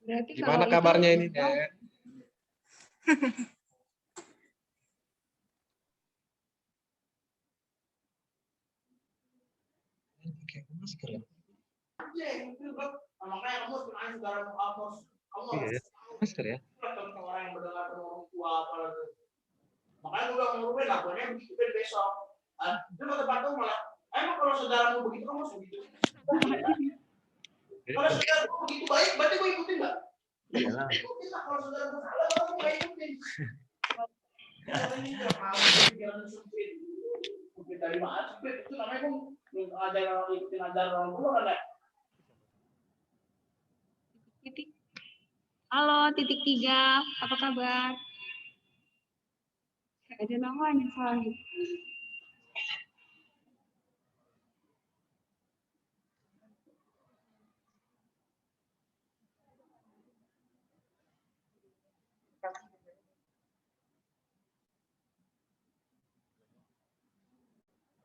Berarti Gimana kabarnya ini, Dek? Oke, masker ya? Iya, ya. Masker ya? Makanya gue udah ngomongin lagunya begitu besok. Itu kata Pak Tung malah, emang kalau saudaramu begitu kamu harus begitu. Kalau saudaramu begitu baik, berarti gue ikutin nggak? Iya lah. Ikutin lah kalau saudaramu salah, kamu nggak ikutin. Ini udah mau pikiran sempit. Mungkin dari mana sempit itu namanya gue ikutin ajaran orang tua kan ya? Halo, titik 3, apa kabar? Ada namanya soalnya.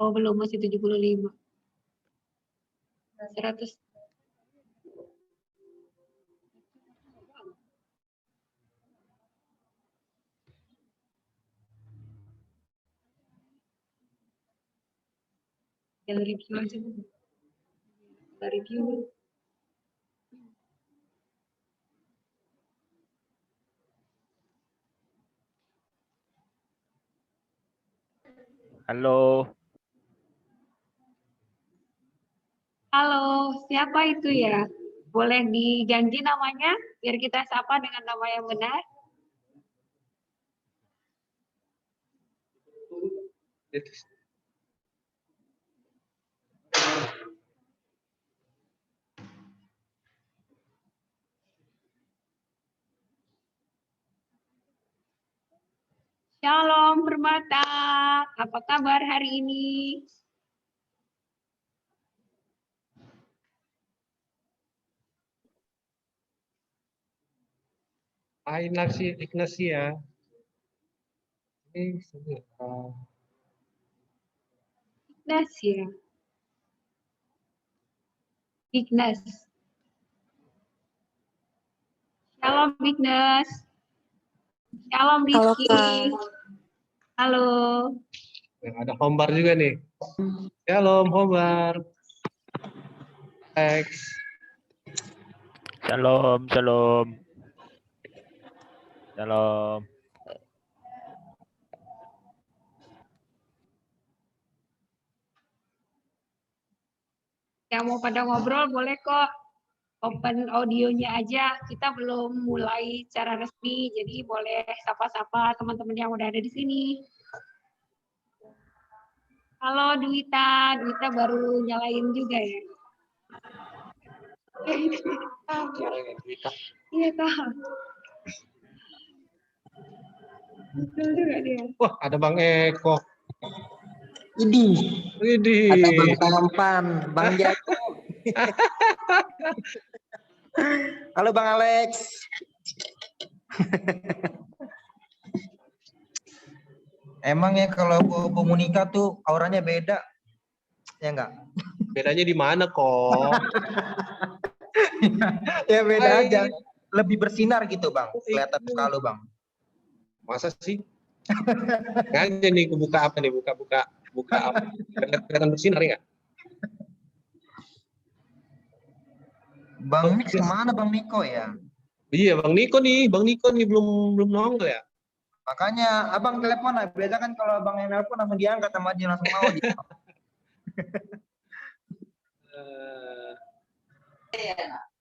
Oh, belum, masih 75. 100. Yang review aja. Review. Halo. Halo, siapa itu ya? Boleh diganti namanya biar kita sapa dengan nama yang benar? Shalom Permata, apa kabar hari ini? Ignasia. Ignasia. Ignas. Shalom Ignas. Shalom Rizky. Halo. Ada Hombar juga nih. Shalom Hombar. Thanks. Shalom, shalom. Shalom. Yang mau pada ngobrol boleh kok. Open audionya aja. Kita belum mulai secara resmi, jadi boleh sapa-sapa teman-teman yang udah ada di sini. Halo Dwita, Dwita baru nyalain juga ya? Iya tahu. Betul juga dia. Wah, ada Bang Eko. Widih. Ada Bang Tampan, Bang Jago. Halo Bang Alex. Emang ya kalau Bobo nikah tuh auranya beda, ya enggak? Bedanya di mana kok? Ya beda aja. Lebih bersinar gitu Bang, kelihatan muka lu Bang. Masa sih? Aja nih, buka apa nih? Buka apa? Kelihatan bersinar ya? Bang Mix kemana Bang Niko ya? Iya, Bang Niko nih belum nongol ya. Makanya abang telepon lah. Biasa kan kalau abang yang telepon langsung diangkat sama dia langsung mau dia.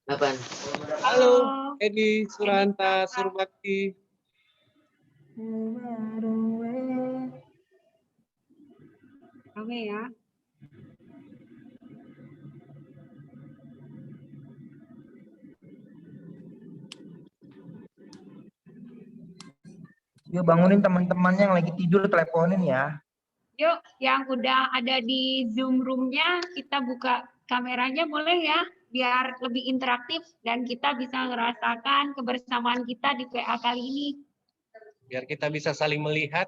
Apaan? Halo, Edi Suranta Surbakti. Rame ya. Yuk bangunin teman-temannya yang lagi tidur, teleponin ya. Yuk, yang udah ada di Zoom room-nya, kita buka kameranya boleh ya? Biar lebih interaktif dan kita bisa ngerasakan kebersamaan kita di PA kali ini. Biar kita bisa saling melihat.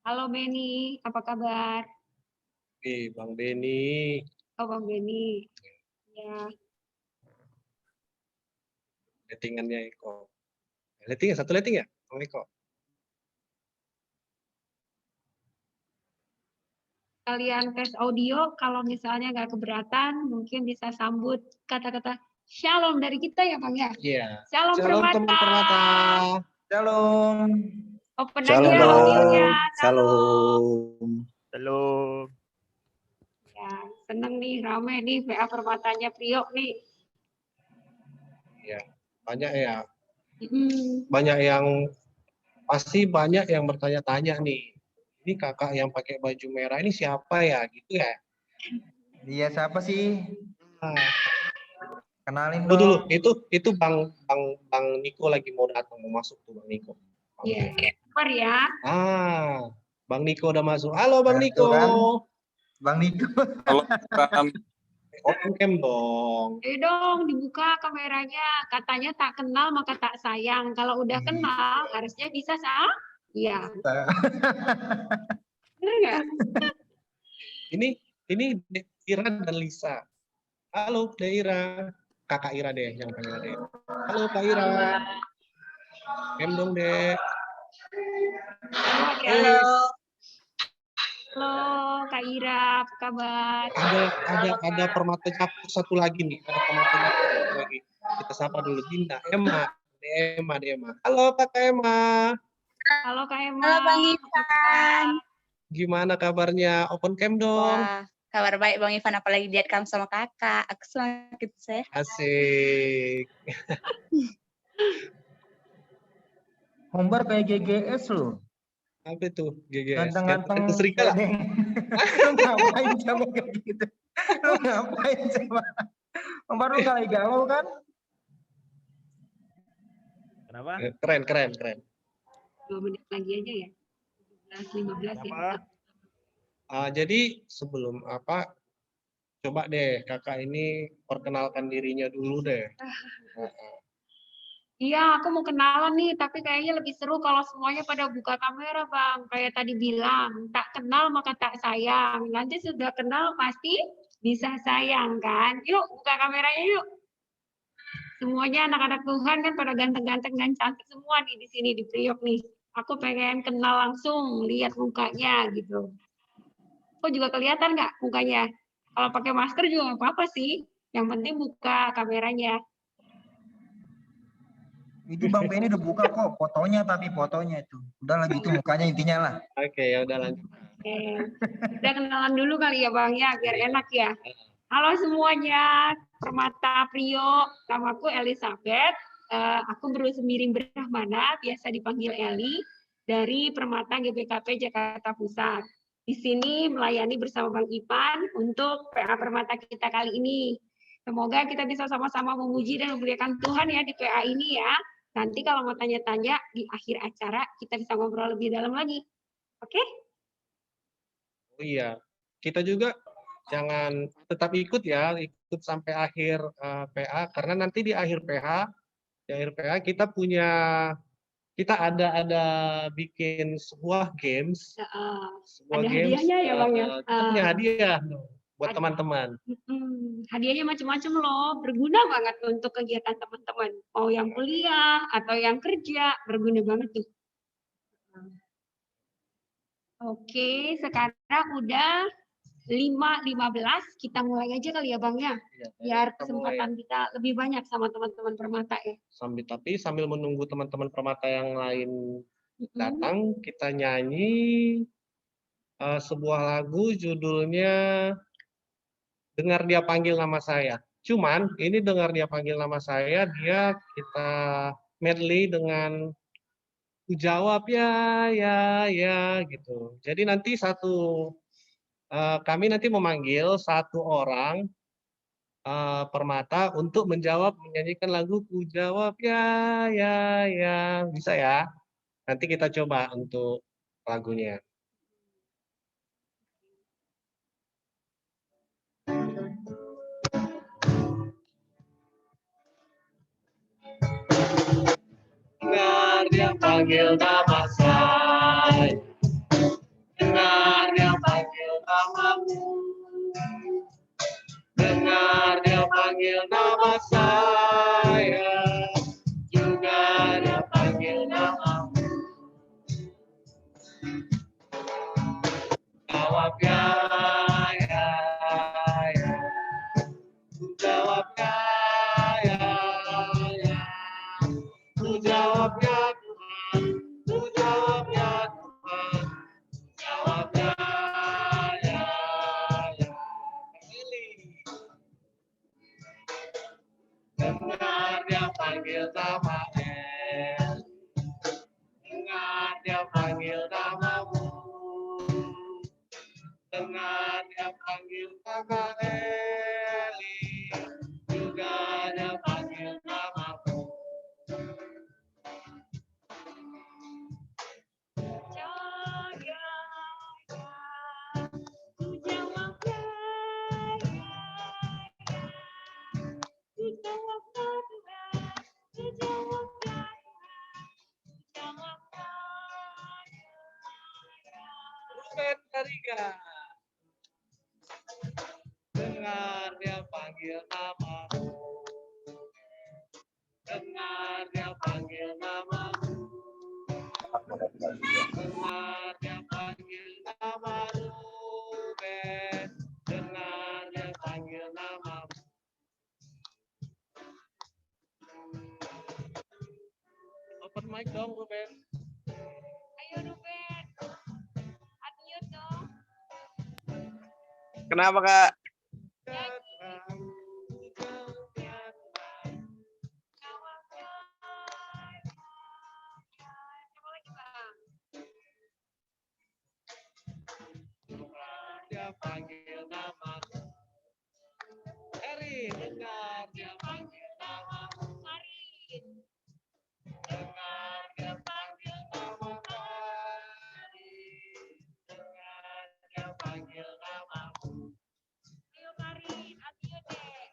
Halo Benny, apa kabar? Bang Beni. Oh, Bang Beni. Ya. Lettingannya Eko. Letting ya, satu letting ya? Bang Eko. Kalian tes audio, kalau misalnya nggak keberatan, mungkin bisa sambut kata-kata shalom dari kita ya, Bang ya? Iya. Shalom Shalom Permata. teman Permata. Shalom. Open Shalom, aja Bang. audionya. Shalom. Shalom. Ya, seneng nih, rame nih PA Permatanya Priok nih. Ya, banyak ya. Hmm. Banyak yang pasti banyak yang bertanya-tanya nih. Ini kakak yang pakai baju merah ini siapa ya? Gitu ya. Iya, siapa sih? Nah, Kenalin tunggu dulu. dong. Itu Bang Niko lagi mau datang, mau masuk tuh Bang Niko. Iya, sabar ya. Bang Niko udah masuk. Halo Bang Tuh Niko. kan. Bang Niko. Halo, Bang. Open cam dong. Dong, dibuka kameranya. Katanya tak kenal maka tak sayang. Kalau udah kenal, harusnya bisa Iya. Bener nggak? Ini Ira dan Lisa. Halo Ira. Kakak Ira deh yang panggil deh. Halo Kak Ira. Cam dong deh. Halo. Halo Kak Ira, apa kabar? Ada Permata Capur satu lagi nih. Ada Permata Capur satu lagi. Kita sapa dulu Dinda. Emma. Halo Kakak Emma. Halo Kak Emma. Halo Bang Ivan. Gimana kabarnya? Open cam dong. Wah, kabar baik Bang Ivan, apalagi lihat kamu sama kakak. Aku semakin sehat. Asik. Hombar kayak GGS loh. Apa tuh GGS? Ganteng-ganteng. Ganteng serigala. Lu ngapain coba kayak gitu? Lu ngapain coba? Hombar lu kali galau kan? Kenapa? Keren. 2 menit lagi aja ya. 15 ya. Jadi sebelum coba deh kakak ini perkenalkan dirinya dulu deh. Iya, aku mau kenalan nih, tapi kayaknya lebih seru kalau semuanya pada buka kamera, Bang. Kayak tadi bilang, tak kenal maka tak sayang. Nanti sudah kenal pasti bisa sayang, kan? Yuk, buka kameranya yuk. Semuanya anak-anak Tuhan kan pada ganteng-ganteng dan cantik semua nih di sini di Priok nih. Aku pengen kenal langsung, lihat mukanya gitu. Kok juga kelihatan nggak mukanya? Kalau pakai masker juga nggak apa-apa sih. Yang penting buka kameranya. Itu Bang Benny udah buka kok fotonya, tapi fotonya itu. Udah lagi itu mukanya intinya lah. Oke, ya udah lanjut. Oke. Kita kenalan dulu kali ya Bang ya, biar enak ya. Halo semuanya, Permata Priok, namaku Elizabeth. Aku Miring Brahmana, biasa dipanggil Eli, dari Permata GBKP Jakarta Pusat. Di sini melayani bersama Bang Ivan untuk PA Permata kita kali ini. Semoga kita bisa sama-sama memuji dan memuliakan Tuhan ya di PA ini ya. Nanti kalau mau tanya-tanya di akhir acara kita bisa ngobrol lebih dalam lagi. Oke? Oh iya, kita juga jangan tetap ikut ya, ikut sampai akhir PA karena nanti di akhir PA kita ada bikin sebuah games. Ada hadiahnya ya Bang ya. Kita punya hadiah buat teman-teman. Hadiahnya macam-macam loh, berguna banget untuk kegiatan teman-teman. Mau yang kuliah atau yang kerja, berguna banget tuh. Oke, sekarang udah 5.15, kita mulai aja kali ya Bang ya. Biar kesempatan kita lebih banyak sama teman-teman Permata ya. Sambil menunggu teman-teman Permata yang lain datang, kita nyanyi sebuah lagu judulnya Dengar Dia Panggil Nama Saya. Cuman ini Dengar Dia Panggil Nama Saya, kita medley dengan Ku Jawab ya gitu. Jadi nanti kami nanti memanggil satu orang Permata untuk menyanyikan lagu Ku Jawab ya. Bisa ya? Nanti kita coba untuk lagunya. Dengar Dia panggil nama saya. Dengar Dia panggil nama namamu. Dengar dia panggil nama saya, juga dia panggil namamu. Jawab ya, ya, ya. Ku jawab ya, ya, ya. Ku jawab ya Tuhan, ku jawab ya Tuhan. Jawab ya, ya, ya. Dengar dia panggil nama El, dengar dia panggil namamu, dengar dia panggil nama Eli, juga dia panggil namamu. Ruben Tariga, dengar dia panggil namamu, dengar dia panggil namamu, dengar dia panggil nama Ruben, dengar dia panggil namamu. Open mic dong Ruben. Ayo Ruben, unmute dong. Kenapa, Kak? Coba lagi Bang. Dia panggil namamu. Erin, dengar dia panggil namamu. Marin. Dengar dia panggil nama Erin. Dengar dia panggil namamu. Ayo Marin, unmute deh.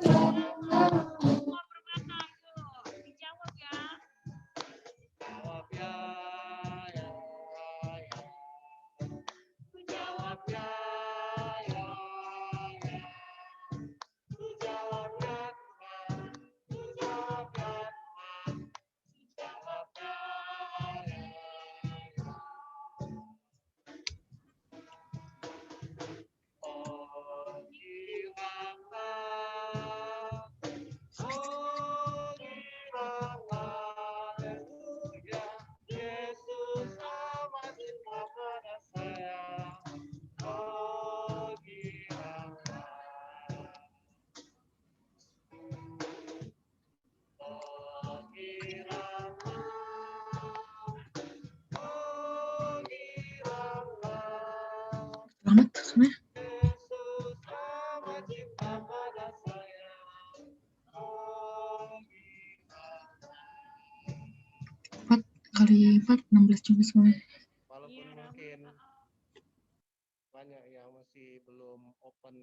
Semua bermata tuh, dijawab ya. Jawab ya, ya, ya. Ku jawab ya, ya, ya. Ku jawab ya Tuhan, ku jawab ya Tuhan. Ku jawab ya, ya, ya. Oh giranglah, haleluya, Yesus amat cinta pada saya. Oh giranglah, oh giranglah, oh giranglah. Selamat semuanya. Yesus amat cinta pada saya. Oh giranglah. 4 kali 4, 16 juga semuanya. Walaupun mungkin banyak yang masih belum open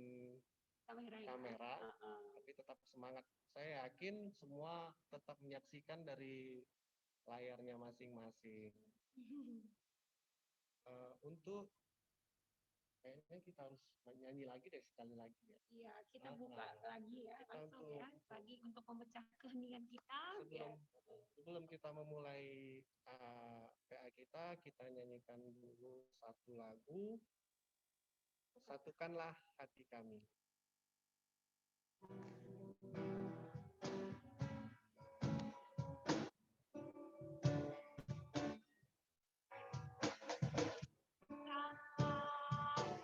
kamera, tapi tetap semangat. Saya yakin semua tetap menyaksikan dari layarnya masing-masing. Untuk kayaknya kita harus nyanyi lagi deh sekali lagi ya. Iya, kita buka lagi ya, Kita langsung untuk- ya, lagi untuk memecah keheningan kita. Ya. Sebelum kita memulai PA kita nyanyikan dulu satu lagu. Satukanlah hati kami.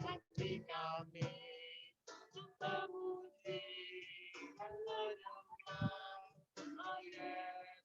Hati kami untuk memuji dan menyembah, oh Yesus.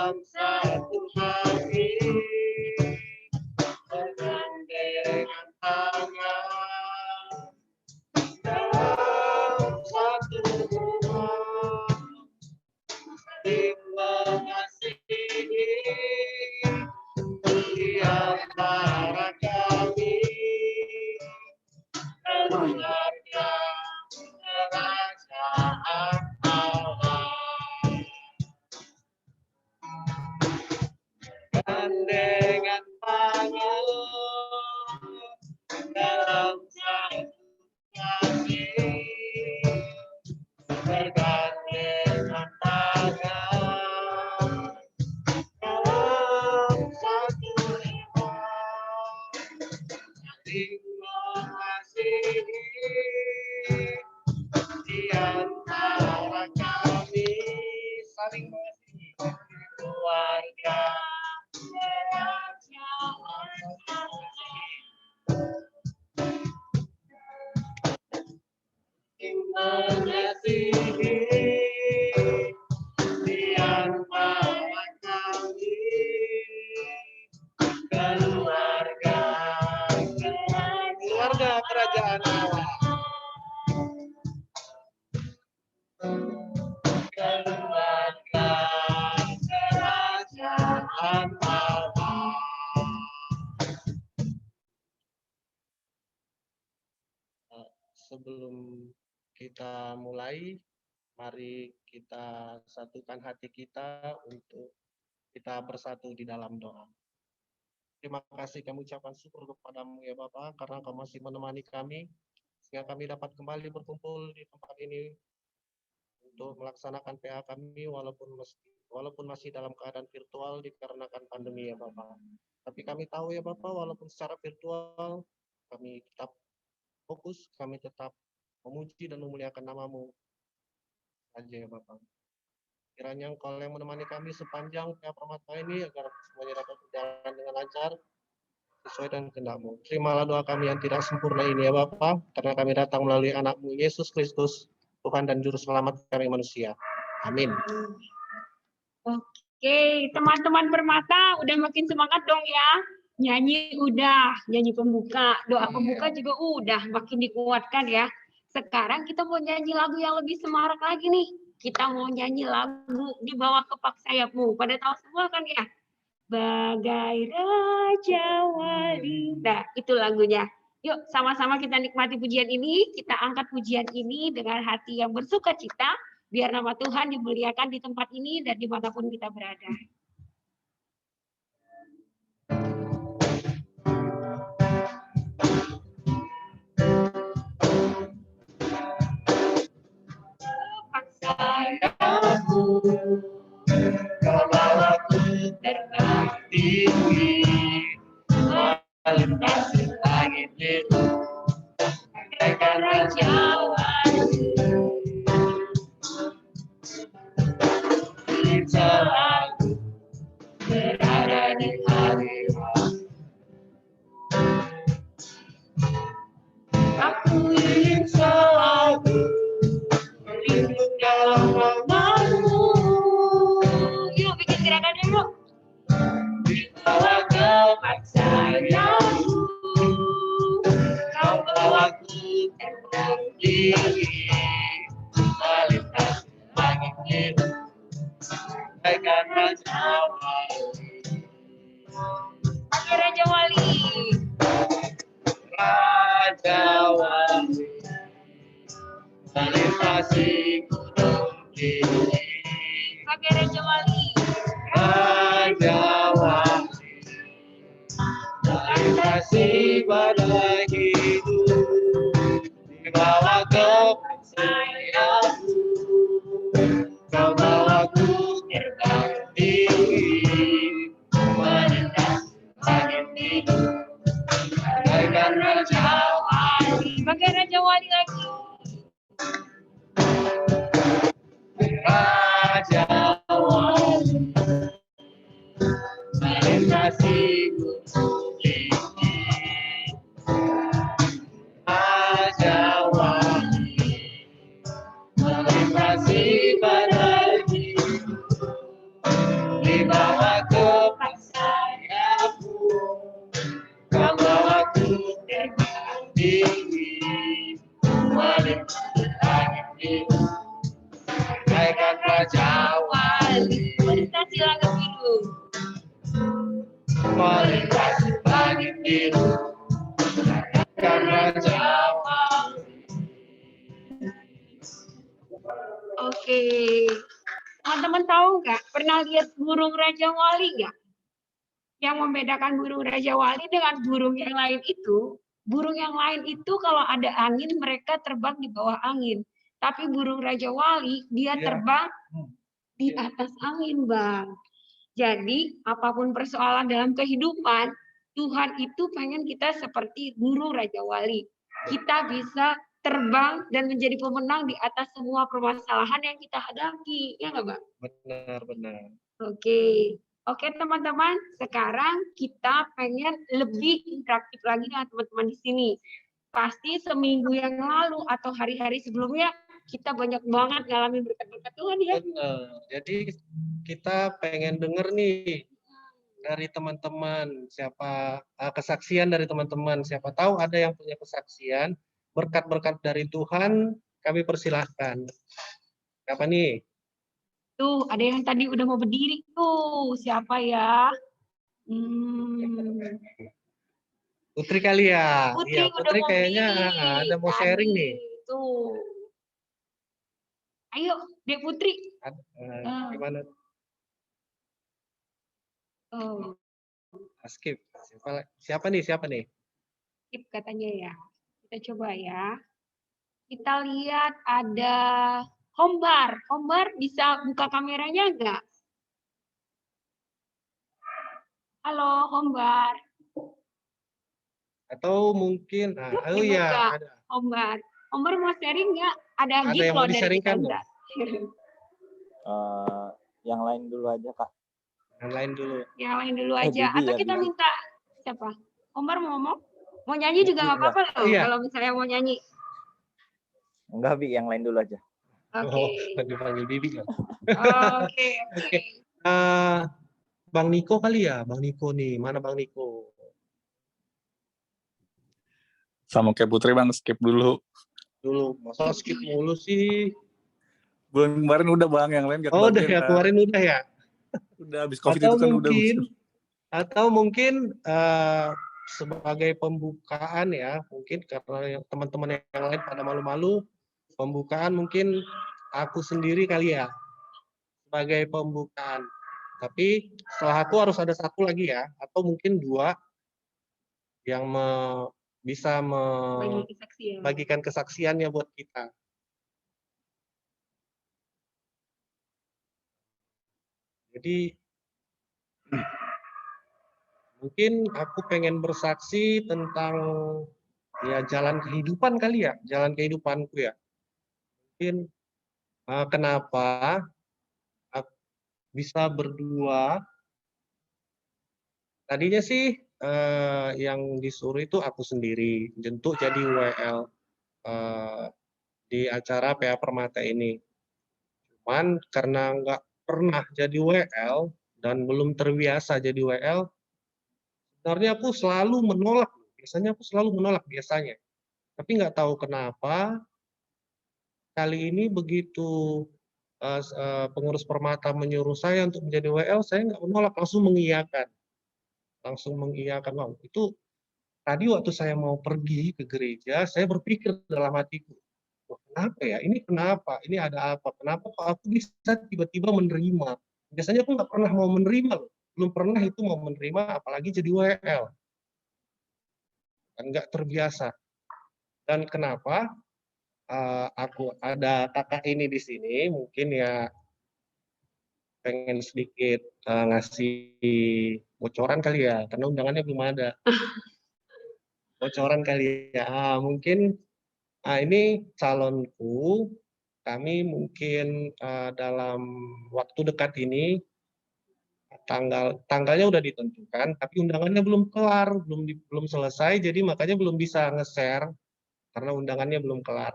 dalam satu hati, bergandengan tangan, dalam satu rumah, saling mengasihi di antara kami, keluarga kerajaan Allah. Gandengan tangan dalam satu kasih, bergandengan tangan dalam satu iman, saling mengasihi di antara kami, saling mengasihi keluarga kerajaan Allah. Mengasihi di antara kami, keluarga kerajaan Allah. Keluarga kerajaan Allah. Sebelum kita mulai, mari kita satukan hati kita untuk kita bersatu di dalam doa. Terima kasih kami ucapkan syukur kepadamu ya Bapa, karena Kau masih menemani kami, sehingga kami dapat kembali berkumpul di tempat ini untuk melaksanakan PA kami walaupun masih dalam keadaan virtual dikarenakan pandemi ya Bapa. Tapi kami tahu ya Bapa, walaupun secara virtual kami tetap fokus, kami tetap memuji dan memuliakan nama-Mu saja ya Bapak. Kiranya Engkau yang menemani kami sepanjang PA Permata ini agar semuanya dapat berjalan dengan lancar sesuai dengan kehendak-Mu. Terimalah doa kami yang tidak sempurna ini ya Bapak, karena kami datang melalui anak-Mu Yesus Kristus, Tuhan dan Juru Selamat kami manusia. Amin. Oke, teman-teman Permata udah makin semangat dong ya. Nyanyi udah, nyanyi pembuka, doa pembuka juga udah makin dikuatkan ya. Sekarang kita mau nyanyi lagu yang lebih semarak lagi nih. Kita mau nyanyi lagu Di Bawah Kepak Sayap-Mu. Pada tahu semua kan ya? Bagai Raja Wali. Nah, itu lagunya. Yuk, sama-sama kita nikmati pujian ini. Kita angkat pujian ini dengan hati yang bersuka cita. Biar nama Tuhan dimuliakan di tempat ini dan dimanapun kita berada. Aku, Kau bawaku terbang tinggi, melintasi langit biru, bagaikan Raja Wali. Selalu berada di hadirat, aku ingin selalu berlindung dalam nama-Mu. Yuk bikin gerakan dulu. Di bawah kepak sayap-Mu, Kau bawaku terbang tinggi, melintasi langit biru, bagaikan Raja Wali. Pakai Raja Wali. Raja Wali, melintasi gunung tinggi. Pakai Raja Wali. Raja Wali, melintasi badai hidup, di bawah kepak sayap-Mu, Kau bawaku terbang tinggi, melintasi langit biru, bagaikan Raja Wali. Pakai Raja Wali lagi. Raja Wali, melintasi gunung tinggi. Raja Wali, melintasi badai hidup, di bawah Oke. Teman-teman tahu nggak? Pernah lihat burung Raja Wali nggak? Yang membedakan burung Raja Wali dengan burung yang lain itu, burung yang lain itu kalau ada angin mereka terbang di bawah angin. Tapi burung Raja Wali dia terbang di atas angin, Bang. Jadi apapun persoalan dalam kehidupan, Tuhan itu pengen kita seperti burung Raja Wali. Kita bisa terbang dan menjadi pemenang di atas semua permasalahan yang kita hadapi. Ya nggak, Bang? Benar. Oke. Oke, teman-teman. Sekarang kita pengen lebih interaktif lagi dengan teman-teman di sini. Pasti seminggu yang lalu atau hari-hari sebelumnya kita banyak banget ngalamin berkat-berkat Tuhan ya. Benar. Jadi kita pengen denger nih dari teman-teman siapa kesaksian dari teman-teman, siapa tahu ada yang punya kesaksian berkat-berkat dari Tuhan, kami persilahkan. Siapa nih? Tuh, ada yang tadi udah mau berdiri tuh. Siapa ya? Putri kali ya. Putri, Iya, Putri udah kayaknya berdiri ada mau sharing nih. Tuh. Ayo, Dek Putri. Gimana? Oh. Skip. Siapa nih? Skip katanya ya. Kita coba ya. Kita lihat ada Hombar. Hombar bisa buka kameranya enggak? Halo, Hombar. Atau mungkin, oh ya, ada. Hombar. Hombar mau sharing enggak? Ada Ada gift yang mau loh dari di-sharingkan kita. Yang lain dulu aja, Kak. Yang lain dulu. Yang lain dulu aja. Bibi Atau ya, kita Bibi. minta siapa? Hombar mau ngomong? Mau nyanyi juga nggak apa-apa loh. Iya. Kalau misalnya mau nyanyi. Enggak, Bi, yang lain dulu aja. Oke. Panggil Bibi kan? Oke. Bang Niko kali ya? Bang Niko nih. Mana Bang Niko? Sama kayak Putri, Bang, skip dulu. Masa skip mulu sih? Bulan kemarin udah, Bang, yang lain gak Oh, udah kebagian, ya, Kak. kemarin udah ya? Udah habis Covid itu kan udah. Atau mungkin sebagai pembukaan ya, mungkin karena teman-teman yang lain pada malu-malu, pembukaan mungkin aku sendiri kali ya, sebagai pembukaan. Tapi setelah aku harus ada satu lagi ya, atau mungkin dua yang bisa membagikan kesaksiannya buat kita. Jadi mungkin aku pengen bersaksi tentang ya jalan kehidupan kali ya, jalan kehidupanku ya. Mungkin kenapa aku bisa berdua. Tadinya sih yang disuruh itu aku sendiri, untuk jadi WL di acara PA Permata ini. Cuman karena nggak pernah jadi WL dan belum terbiasa jadi WL, sebenarnya aku selalu menolak. Biasanya aku selalu menolak biasanya. Tapi nggak tahu kenapa kali ini begitu pengurus Permata menyuruh saya untuk menjadi WL, saya nggak menolak, langsung mengiyakan. Wow, itu tadi waktu saya mau pergi ke gereja, saya berpikir dalam hatiku, kenapa ya? Ini kenapa? Ini ada apa? Kenapa kok aku bisa tiba-tiba menerima? Biasanya aku nggak pernah mau menerima loh. Belum pernah itu mau menerima, apalagi jadi WL. Dan nggak terbiasa. Dan kenapa aku ada kakak ini di sini, mungkin ya pengen sedikit ngasih bocoran kali ya, karena undangannya belum ada. Bocoran kali ya, mungkin ini calonku, kami mungkin dalam waktu dekat ini tanggalnya udah ditentukan, tapi undangannya belum kelar, belum selesai, jadi makanya belum bisa nge-share karena undangannya belum kelar.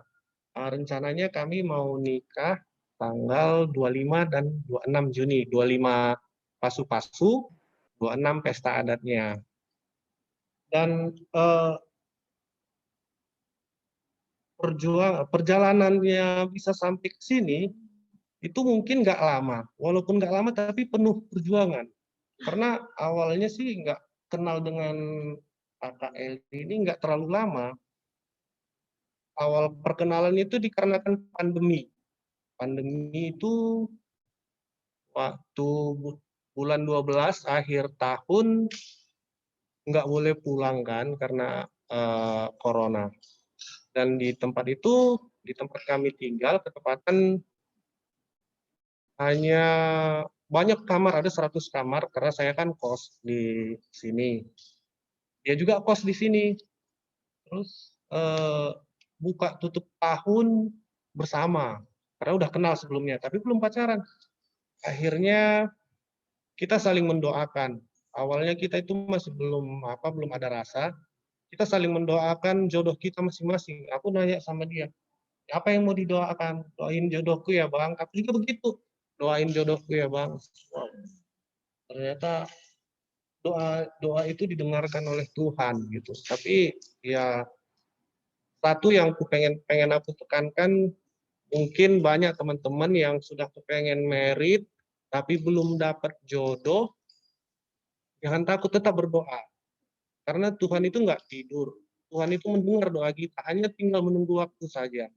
Rencananya kami mau nikah tanggal 25 dan 26 Juni, 25 pasu-pasu, 26 pesta adatnya. Dan perjalanannya bisa sampai ke sini itu mungkin nggak lama, walaupun nggak lama tapi penuh perjuangan. Karena awalnya sih nggak kenal dengan Kakak Eli ini nggak terlalu lama. Awal perkenalan itu dikarenakan pandemi. pandemi itu waktu bulan 12 akhir tahun nggak boleh pulang kan karena corona. Dan di tempat itu, di tempat kami tinggal, ketepatan hanya banyak kamar, ada 100 kamar karena saya kan kos di sini. Dia juga kos di sini. Terus buka tutup tahun bersama karena udah kenal sebelumnya, tapi belum pacaran. Akhirnya kita saling mendoakan. Awalnya kita itu masih belum ada rasa. Kita saling mendoakan jodoh kita masing-masing. Aku nanya sama dia, apa yang mau didoakan? Doain jodohku ya Bang. Aku juga begitu. Doain jodohku ya Bang. Wow. Ternyata doa itu didengarkan oleh Tuhan gitu. Tapi ya satu yang pengen aku tekankan, mungkin banyak teman-teman yang sudah kepengen merit tapi belum dapat jodoh, jangan takut, tetap berdoa. Karena Tuhan itu nggak tidur. Tuhan itu mendengar doa kita, hanya tinggal menunggu waktu saja.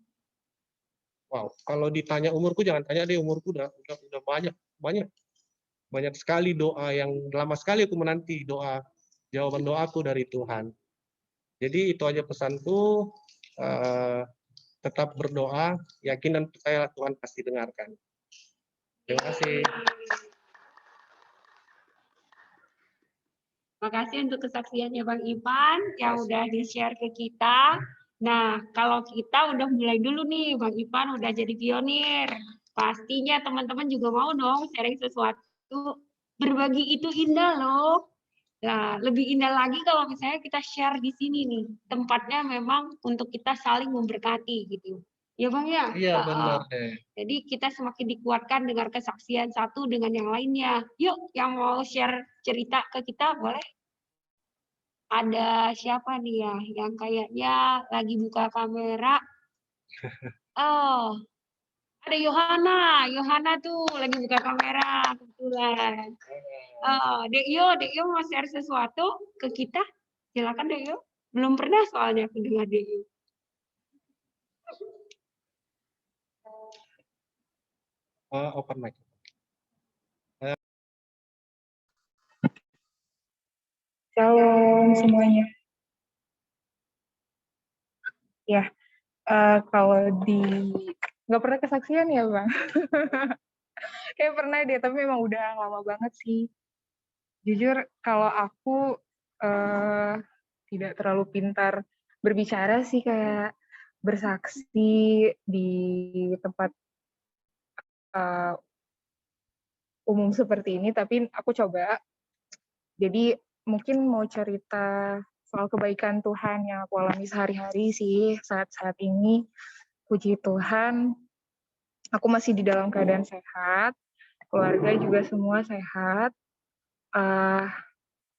Wow, kalau ditanya umurku, jangan tanya deh, umurku udah banyak sekali doa yang lama sekali aku menanti jawaban doaku dari Tuhan. Jadi itu aja pesanku, tetap berdoa, yakin dan percaya Tuhan pasti dengarkan. Terima kasih. Terima kasih untuk kesaksiannya Bang Ivan yang udah di-share ke kita. Nah, kalau kita udah mulai dulu nih, Bang Ivan udah jadi pionir. Pastinya teman-teman juga mau dong sharing sesuatu. Berbagi itu indah loh. Nah, lebih indah lagi kalau misalnya kita share di sini nih. Tempatnya memang untuk kita saling memberkati gitu. Ya Bang ya? Iya, benar deh. Jadi kita semakin dikuatkan dengan kesaksian satu dengan yang lainnya. Yuk, yang mau share cerita ke kita boleh? Ada siapa nih ya yang kayaknya lagi buka kamera? Oh, ada Yohana. Yohana tuh lagi buka kamera kebetulan. Oh, Dekyo mau share sesuatu ke kita? Silakan Dekyo. Belum pernah soalnya aku dengar Dekyo. Open mic. Shalom semuanya. Ya, kalau nggak pernah kesaksian ya Bang? Kayak pernah deh, tapi memang udah lama banget sih. Jujur, kalau aku tidak terlalu pintar berbicara sih, kayak bersaksi di tempat umum seperti ini, tapi aku coba. Jadi mungkin mau cerita soal kebaikan Tuhan yang aku alami sehari-hari sih saat ini. Puji Tuhan, aku masih di dalam keadaan sehat, keluarga juga semua sehat,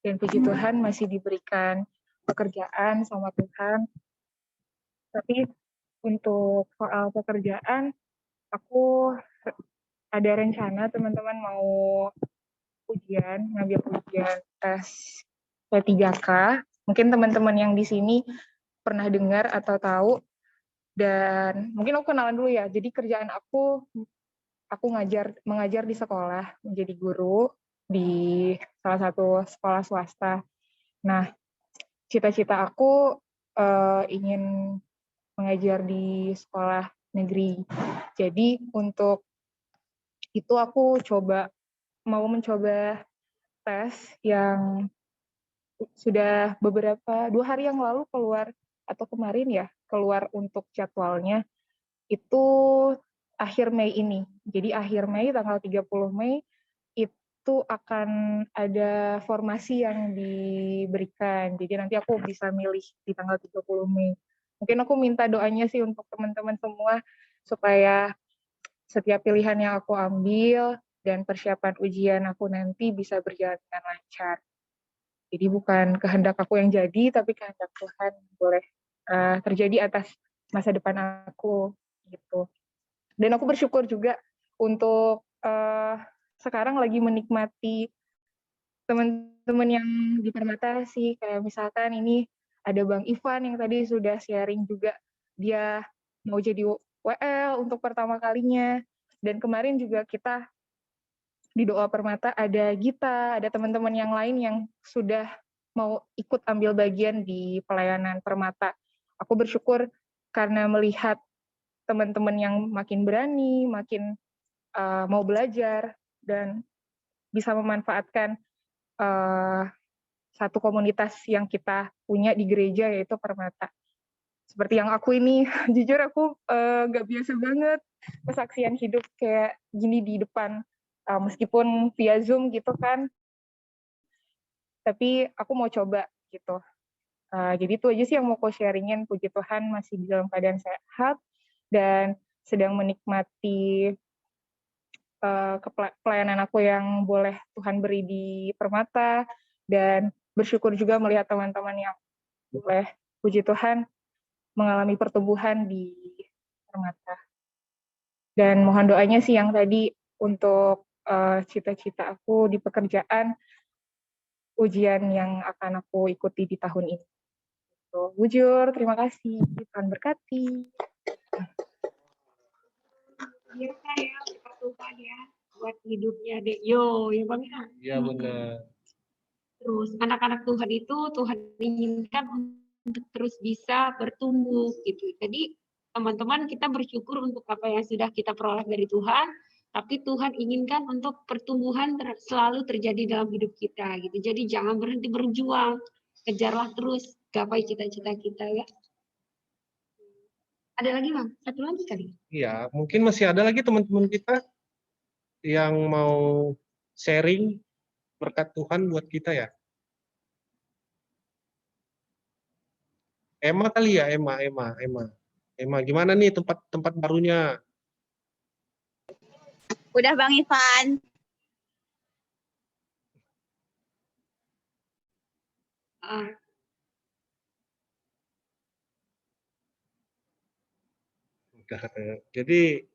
dan puji Tuhan masih diberikan pekerjaan sama Tuhan. Tapi untuk soal pekerjaan, aku ada rencana teman-teman mau ngambil ujian tes P3K. Mungkin teman-teman yang di sini pernah dengar atau tahu. Dan mungkin aku kenalan dulu ya. Jadi kerjaan aku mengajar di sekolah, menjadi guru di salah satu sekolah swasta. Nah, cita-cita aku ingin mengajar di sekolah negeri. Jadi untuk itu aku mau mencoba tes yang sudah 2 hari yang lalu keluar, atau kemarin ya, keluar untuk jadwalnya, itu akhir Mei ini. Jadi akhir Mei, tanggal 30 Mei, itu akan ada formasi yang diberikan. Jadi nanti aku bisa milih di tanggal 30 Mei. Mungkin aku minta doanya sih untuk teman-teman semua, supaya setiap pilihan yang aku ambil dan persiapan ujian aku nanti bisa berjalan dengan lancar. Jadi bukan kehendak aku yang jadi, tapi kehendak Tuhan boleh terjadi atas masa depan aku gitu. Dan aku bersyukur juga untuk sekarang lagi menikmati teman-teman yang di Permata sih, kayak misalkan ini ada Bang Ivan yang tadi sudah sharing juga, dia mau jadi WL untuk pertama kalinya. Dan kemarin juga kita di Doa Permata ada Gita, ada teman-teman yang lain yang sudah mau ikut ambil bagian di pelayanan Permata. Aku bersyukur karena melihat teman-teman yang makin berani, makin mau belajar, dan bisa memanfaatkan satu komunitas yang kita punya di gereja, yaitu Permata. Seperti yang aku ini, jujur aku nggak biasa banget kesaksian hidup kayak gini di depan, meskipun via Zoom gitu kan, tapi aku mau coba gitu. Jadi itu aja sih yang mau aku sharingin. Puji Tuhan masih di dalam keadaan sehat dan sedang menikmati pelayanan aku yang boleh Tuhan beri di Permata, dan bersyukur juga melihat teman-teman yang boleh, puji Tuhan, mengalami pertumbuhan di Permata. Dan mohon doanya sih yang tadi untuk cita-cita aku di pekerjaan, ujian yang akan aku ikuti di tahun ini. Bujur, terima kasih. Tuhan berkati. Biasa ya, berkat Tuhan ya, buat hidupnya deh. Yo, ya Bang ya. Iya benar. Terus anak-anak Tuhan itu Tuhan inginkan untuk terus bisa bertumbuh gitu. Jadi teman-teman, kita bersyukur untuk apa yang sudah kita peroleh dari Tuhan, tapi Tuhan inginkan untuk pertumbuhan selalu terjadi dalam hidup kita gitu. Jadi jangan berhenti berjuang, kejarlah terus gapai cita-cita kita ya. Ada lagi Bang? Satu lagi kali. Iya, mungkin masih ada lagi teman-teman kita yang mau sharing berkat Tuhan buat kita ya. Emma kali ya, Emma, gimana nih tempat barunya? Udah Bang Ivan. Jadi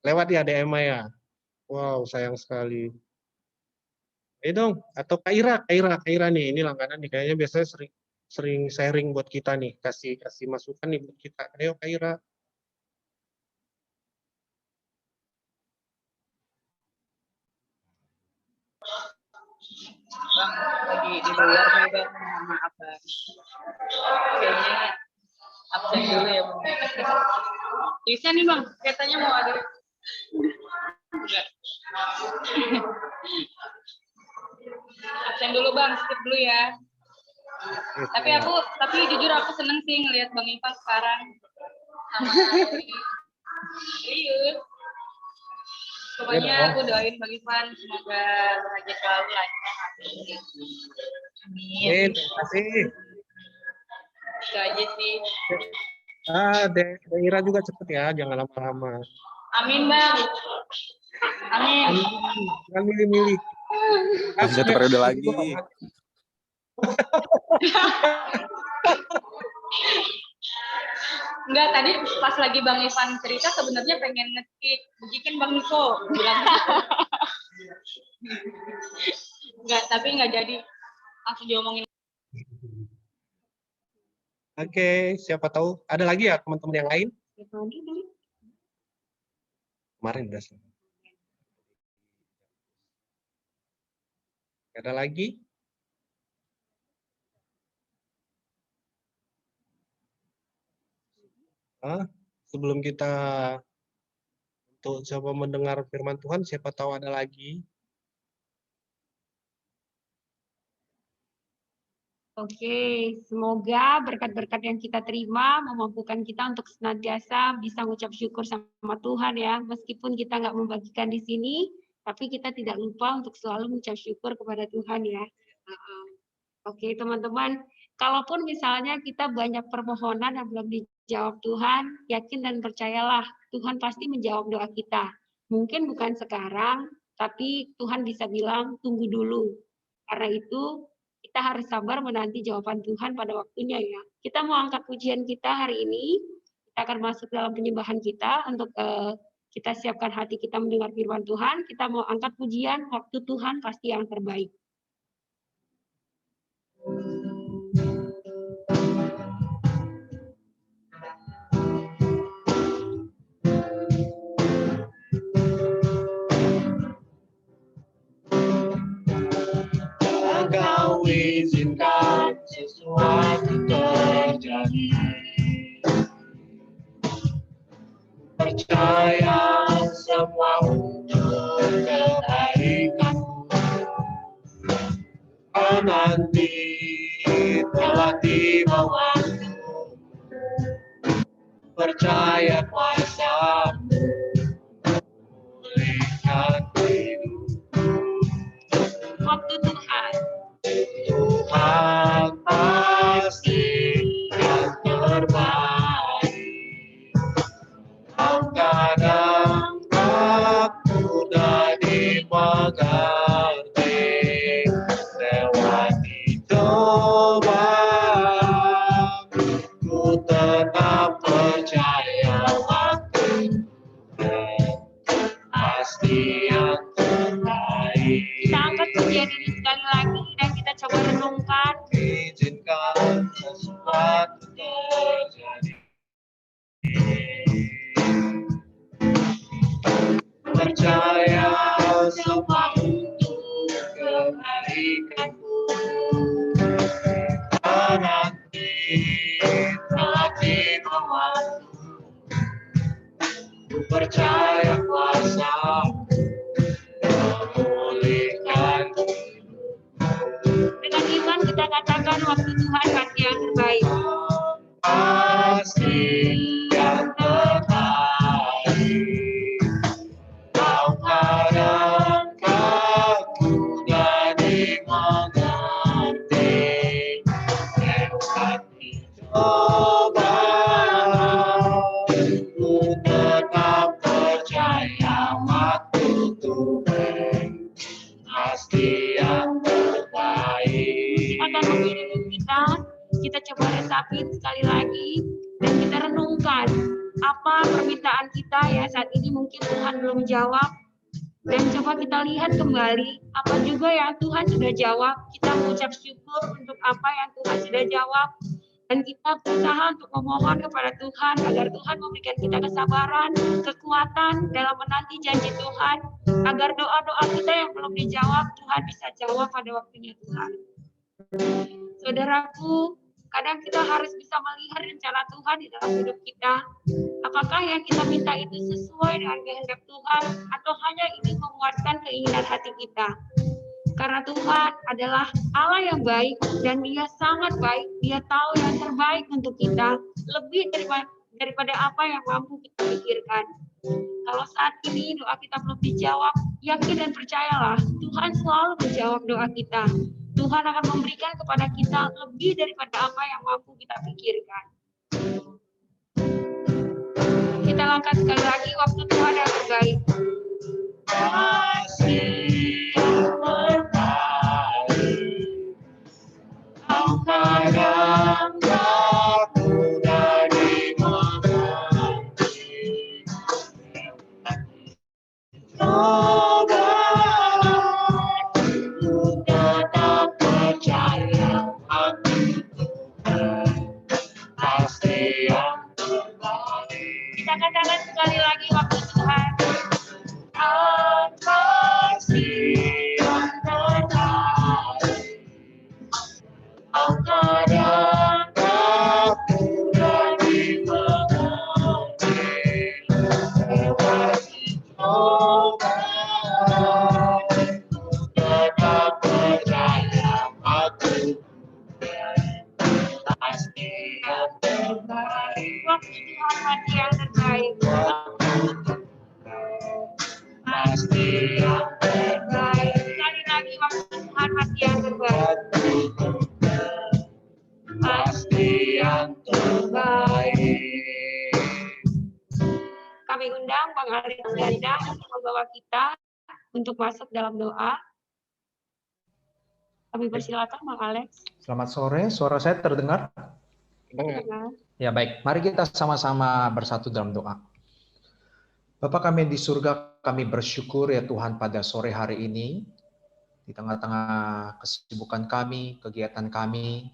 lewat ya ada Emma ya. Wow, sayang sekali. Dong, atau Kak Ira nih, ini langganan nih, kayaknya biasanya sering sharing buat kita nih, kasih masukan nih buat kita. Ayo Kak Ira. Bang, lagi di luar nih Bang, mohon maaf Bang. Kayaknya absen dulu ya Bang. Bisa nih Bang, katanya mau ada. Enggak. Absen dulu Bang, skip dulu ya. Tapi jujur aku seneng sih ngelihat Bang Ivan sekarang. Serius. Pokoknya aku doain Bang Ivan semoga bahagia selalu lancar. Amin. Terima kasih. Itu aja sih. Ira juga cepet ya, jangan lama-lama. Amin Bang. Amin. Jangan milih-milih. Masih satu periode lagi. Enggak, tadi pas lagi Bang Ivan cerita sebenarnya pengen nge-skip. Bujikin Bang Niko bilang gitu. Enggak, tapi enggak jadi. Langsung diomongin. Oke, siapa tahu ada lagi ya teman-teman yang lain? Kemarin udah selesai. Ada lagi? Sebelum kita untuk coba mendengar firman Tuhan, siapa tahu ada lagi. Oke, semoga berkat-berkat yang kita terima memampukan kita untuk senantiasa bisa mengucap syukur sama Tuhan ya. Meskipun kita nggak membagikan di sini, tapi kita tidak lupa untuk selalu mengucap syukur kepada Tuhan ya. Oke, teman-teman, kalaupun misalnya kita banyak permohonan yang belum dijawab Tuhan, yakin dan percayalah Tuhan pasti menjawab doa kita. Mungkin bukan sekarang, tapi Tuhan bisa bilang tunggu dulu. Karena itu kita harus sabar menanti jawaban Tuhan pada waktunya ya. Kita mau angkat pujian kita hari ini. Kita akan masuk dalam penyembahan kita untuk kita siapkan hati kita mendengar firman Tuhan. Kita mau angkat pujian, waktu Tuhan pasti yang terbaik. percaya semua untuk kebaikanmu. Nanti telah tiba waktu, percaya kuasa-Mu memulihkan hidupku. Waktu Tuhan. Tuhan pasti yang terbaik. Kadang aku mudah dimengerti, lewati cobaan, ku tetap percaya waktu pasti yang terbaik. Kita angkat pujian ini sekali lagi dan kita coba renungkan. Izinkan sesuatu terjadi. Percaya semua untuk kebaikanmu. Nanti telah tiba waktu, ku percaya kuasa-Mu memulihkan hidupku. Dengan iman kita katakan waktu Tuhan pasti yang terbaik. Pasti yang terbaik. Kau kadang aku mudah dimengerti, lewati cobaan, ku tetap percaya waktu Tuhan pasti yang terbaik. Pada hari ini kita coba resapin sekali lagi dan kita renungkan apa permintaan kita ya saat ini mungkin Tuhan belum jawab, dan coba kita lihat kembali apa juga yang Tuhan sudah jawab. Kita mengucap syukur untuk apa yang Tuhan sudah jawab, dan kita berusaha untuk memohon kepada Tuhan agar Tuhan memberikan kita kesabaran, kekuatan dalam menanti janji Tuhan, agar doa-doa kita yang belum dijawab Tuhan bisa jawab pada waktunya Tuhan. Saudaraku, kadang kita harus bisa melihat rencana Tuhan di dalam hidup kita. Apakah yang kita minta itu sesuai dengan kehendak Tuhan atau hanya ini menguatkan keinginan hati kita? Karena Tuhan adalah Allah yang baik dan Dia sangat baik. Dia tahu yang terbaik untuk kita, lebih daripada apa yang mampu kita pikirkan. Kalau saat ini doa kita belum dijawab, yakin dan percayalah, Tuhan selalu menjawab doa kita. Tuhan akan memberikan kepada kita lebih daripada apa yang mampu kita pikirkan. Kita angkat sekali lagi waktu Tuhan yang terbaik. Kasih yang terbaik. Kau kadang aku mudah dimengerti, cobaan, ku tetap percaya waktu Tuhan pasti yang terbaik. Kita katakan sekali lagi waktu Tuhan. Kasih yang terbaik. Kau kadang aku mudah dimengerti, lewati cobaan, ku tetap percaya waktu pasti yang terbaik. Waktu Tuhan pasti yang terbaik. Pasti yang terbaik. Sekali lagi waktu Tuhan pasti yang terbaik. Pasti yang terbaik. Kami undang Bang Alex Ganda untuk membawa kita untuk masuk dalam doa. Kami persilakan Bang Alex. Selamat sore, suara saya terdengar? Ya baik, mari kita sama-sama bersatu dalam doa. Bapa kami di surga, kami bersyukur ya Tuhan pada sore hari ini, di tengah-tengah kesibukan kami, kegiatan kami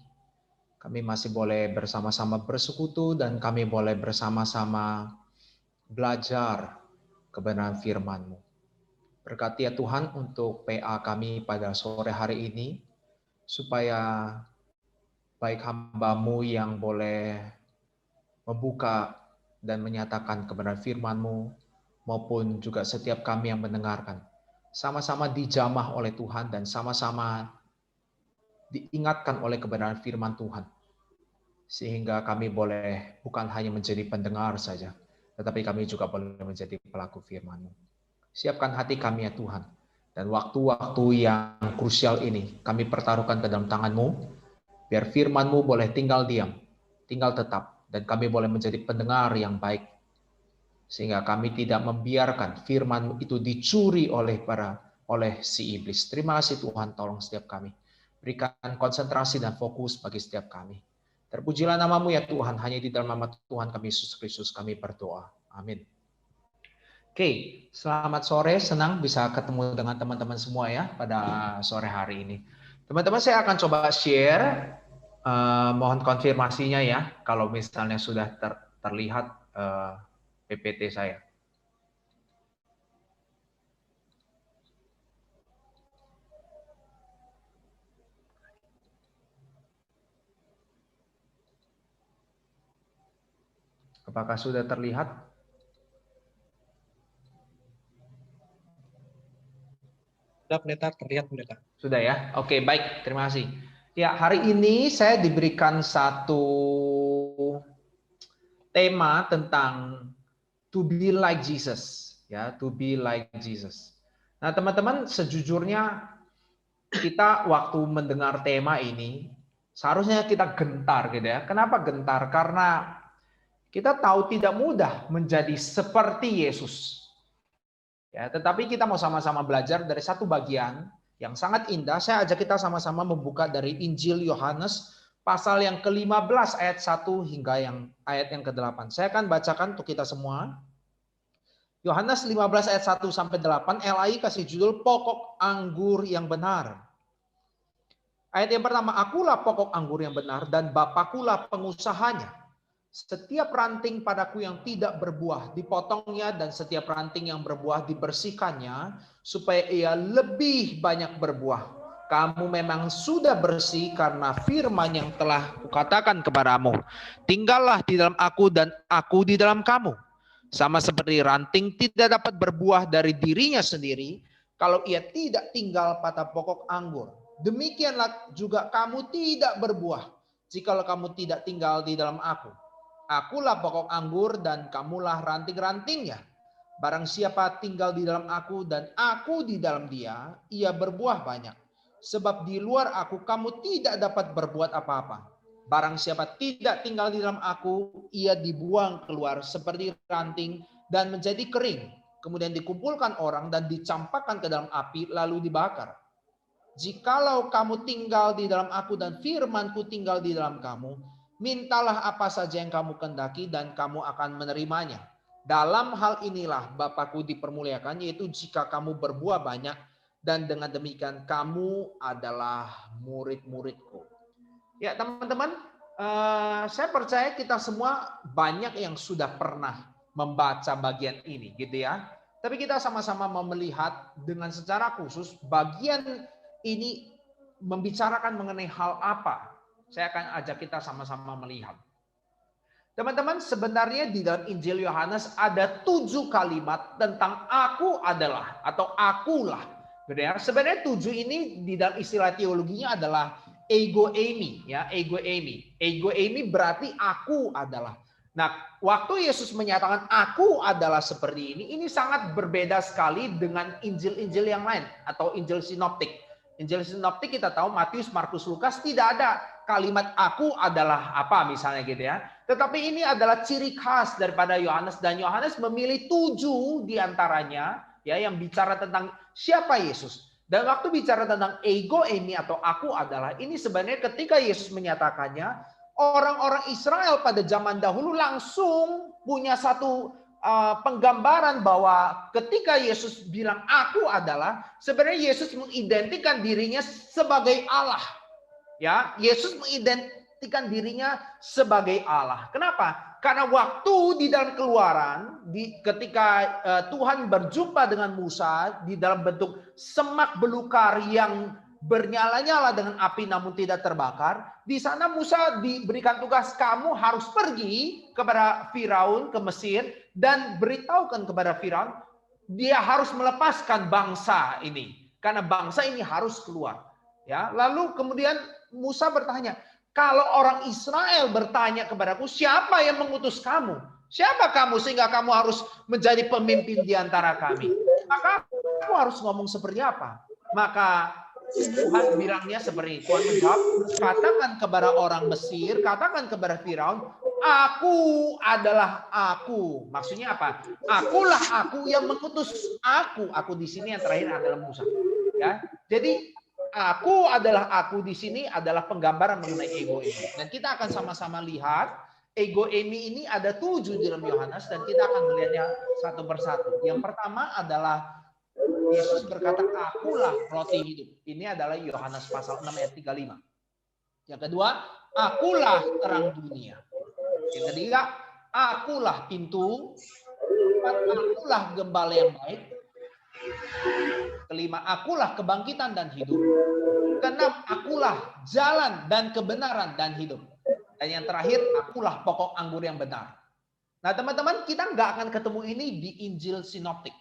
masih boleh bersama-sama bersekutu dan kami boleh bersama-sama belajar kebenaran firman-Mu. Berkati ya Tuhan untuk PA kami pada sore hari ini, supaya baik hamba-Mu yang boleh membuka dan menyatakan kebenaran firman-Mu, maupun juga setiap kami yang mendengarkan. Sama-sama dijamah oleh Tuhan dan sama-sama diingatkan oleh kebenaran firman Tuhan. Sehingga kami boleh bukan hanya menjadi pendengar saja, tetapi kami juga boleh menjadi pelaku firman-Mu. Siapkan hati kami ya Tuhan. Dan waktu-waktu yang krusial ini kami pertaruhkan ke dalam tangan-Mu, biar firman-Mu boleh tinggal diam, tinggal tetap, dan kami boleh menjadi pendengar yang baik. Sehingga kami tidak membiarkan firman itu dicuri oleh si iblis. Terima kasih Tuhan, tolong setiap kami. Berikan konsentrasi dan fokus bagi setiap kami. Terpujilah nama-Mu ya Tuhan, hanya di dalam nama Tuhan kami Yesus Kristus kami berdoa. Amin. Oke, selamat sore, senang bisa ketemu dengan teman-teman semua ya pada sore hari ini. Teman-teman, saya akan coba share, mohon konfirmasinya ya, kalau misalnya sudah terlihat PPT saya. Apakah sudah terlihat? Sudah, Pendeta, terlihat, Pendeta. Sudah ya? Oke, baik. Terima kasih. Ya, hari ini saya diberikan satu tema tentang to be like Jesus. Ya, to be like Jesus. Nah, teman-teman, sejujurnya kita waktu mendengar tema ini, seharusnya kita gentar gitu ya. Kenapa gentar? Karena kita tahu tidak mudah menjadi seperti Yesus. Ya, tetapi kita mau sama-sama belajar dari satu bagian yang sangat indah. Saya ajak kita sama-sama membuka dari Injil Yohanes pasal yang ke-15 ayat 1 hingga ayat yang ke-8. Saya akan bacakan untuk kita semua. Yohanes 15 ayat 1 sampai 8, LAI kasih judul pokok anggur yang benar. Ayat yang pertama, akulah pokok anggur yang benar dan Bapakulah pengusahanya. Setiap ranting padaku yang tidak berbuah dipotongnya dan setiap ranting yang berbuah dibersihkannya supaya ia lebih banyak berbuah. Kamu memang sudah bersih karena firman yang telah kukatakan kepadamu. Tinggallah di dalam aku dan aku di dalam kamu. Sama seperti ranting tidak dapat berbuah dari dirinya sendiri kalau ia tidak tinggal pada pokok anggur. Demikianlah juga kamu tidak berbuah jikalau kamu tidak tinggal di dalam aku. Akulah pokok anggur dan kamulah ranting-rantingnya. Barang siapa tinggal di dalam aku dan aku di dalam dia, ia berbuah banyak. Sebab di luar aku kamu tidak dapat berbuat apa-apa. Barang siapa tidak tinggal di dalam aku, ia dibuang keluar seperti ranting dan menjadi kering. Kemudian dikumpulkan orang dan dicampakkan ke dalam api lalu dibakar. Jikalau kamu tinggal di dalam aku dan firmanku tinggal di dalam kamu, mintalah apa saja yang kamu kehendaki dan kamu akan menerimanya. Dalam hal inilah Bapakku dipermuliakan, yaitu jika kamu berbuah banyak dan dengan demikian kamu adalah murid-muridku. Ya teman-teman, saya percaya kita semua banyak yang sudah pernah membaca bagian ini gitu ya. Tapi kita sama-sama mau melihat dengan secara khusus bagian ini membicarakan mengenai hal apa. Saya akan ajak kita sama-sama melihat. Teman-teman, sebenarnya di dalam Injil Yohanes ada 7 kalimat tentang aku adalah atau akulah. Sebenarnya 7 ini di dalam istilah teologinya adalah ego eimi, ya, ego eimi. Ego eimi berarti aku adalah. Nah, waktu Yesus menyatakan aku adalah seperti ini sangat berbeda sekali dengan Injil-Injil yang lain atau Injil sinoptik. Injil sinoptik kita tahu Matius, Markus, Lukas tidak ada kalimat aku adalah apa misalnya gitu ya. Tetapi ini adalah ciri khas daripada Yohanes dan Yohanes memilih 7 diantaranya ya yang bicara tentang siapa Yesus. Dan waktu bicara tentang ego eimi atau aku adalah ini sebenarnya ketika Yesus menyatakannya orang-orang Israel pada zaman dahulu langsung punya satu penggambaran bahwa ketika Yesus bilang aku adalah, sebenarnya Yesus mengidentikan dirinya sebagai Allah. Ya, Yesus mengidentikan dirinya sebagai Allah. Kenapa? Karena waktu di dalam Keluaran, ketika Tuhan berjumpa dengan Musa di dalam bentuk semak belukar yang bernyala-nyala dengan api namun tidak terbakar. Di sana Musa diberikan tugas, kamu harus pergi kepada Firaun ke Mesir dan beritahukan kepada Firaun dia harus melepaskan bangsa ini karena bangsa ini harus keluar. Ya, lalu kemudian Musa bertanya, kalau orang Israel bertanya kepadaku, siapa yang mengutus kamu? Siapa kamu sehingga kamu harus menjadi pemimpin di antara kami? Maka aku harus ngomong seperti apa? Maka Tuhan bilangnya seperti ini. Tuhan menjawab, katakan kepada orang Mesir, katakan kepada Firaun, aku adalah aku. Maksudnya apa? Akulah aku yang mengutus aku. Aku di sini yang terakhir adalah Musa. Ya, jadi aku adalah aku di sini adalah penggambaran mengenai ego ini. Dan kita akan sama-sama lihat ego ini ada 7 di dalam Yohanes dan kita akan melihatnya satu persatu. Yang pertama adalah Yesus berkata, akulah roti hidup. Ini adalah Yohanes pasal 6 ayat 35. Yang kedua, akulah terang dunia. Yang ketiga, akulah pintu. Akulah gembala yang baik. Kelima, akulah kebangkitan dan hidup. Keenam, akulah jalan dan kebenaran dan hidup. Dan yang terakhir, akulah pokok anggur yang benar. Nah teman-teman, kita nggak akan ketemu ini di Injil Sinoptik.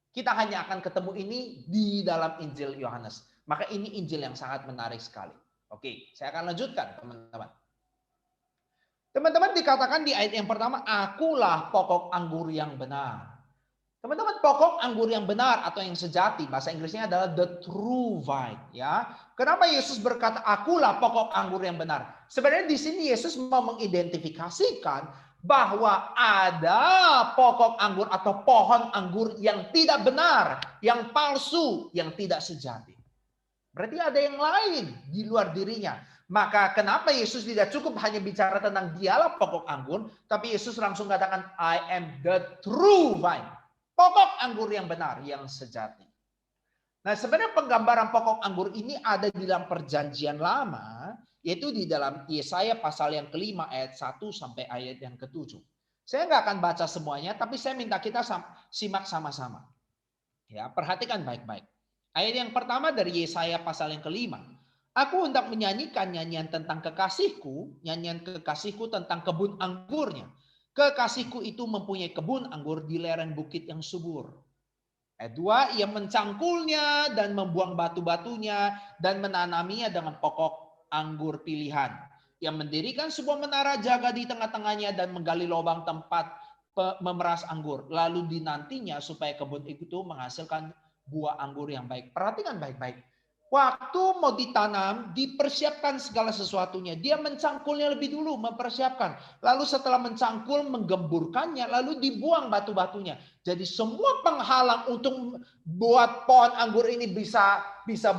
Kita hanya akan ketemu ini di dalam Injil Yohanes. Maka ini Injil yang sangat menarik sekali. Oke, saya akan lanjutkan teman-teman. Teman-teman dikatakan di ayat yang pertama, akulah pokok anggur yang benar. Teman-teman, pokok anggur yang benar atau yang sejati, bahasa Inggrisnya adalah the true vine. Ya, kenapa Yesus berkata akulah pokok anggur yang benar? Sebenarnya di sini Yesus mau mengidentifikasikan bahwa ada pokok anggur atau pohon anggur yang tidak benar, yang palsu, yang tidak sejati. Berarti ada yang lain di luar dirinya. Maka kenapa Yesus tidak cukup hanya bicara tentang dialah pokok anggur, tapi Yesus langsung katakan I am the true vine. Pokok anggur yang benar, yang sejati. Nah sebenarnya penggambaran pokok anggur ini ada di dalam perjanjian lama, yaitu di dalam Yesaya pasal yang ke-5 ayat 1 sampai ayat yang ke-7. Saya nggak akan baca semuanya, tapi saya minta kita simak sama-sama. Ya, perhatikan baik-baik. Ayat yang pertama dari Yesaya pasal yang ke-5. Aku hendak menyanyikan nyanyian tentang kekasihku, nyanyian kekasihku tentang kebun anggurnya. Kekasihku itu mempunyai kebun anggur di lereng bukit yang subur. Ayat 2, ia mencangkulnya dan membuang batu-batunya dan menanaminya dengan pokok anggur pilihan. Ia mendirikan sebuah menara jaga di tengah-tengahnya dan menggali lubang tempat memeras anggur. Lalu dinantinya supaya kebun itu menghasilkan buah anggur yang baik. Perhatikan baik-baik. Waktu mau ditanam, dipersiapkan segala sesuatunya. Dia mencangkulnya lebih dulu, mempersiapkan. Lalu setelah mencangkul, menggemburkannya, lalu dibuang batu-batunya. Jadi semua penghalang untuk buat pohon anggur ini bisa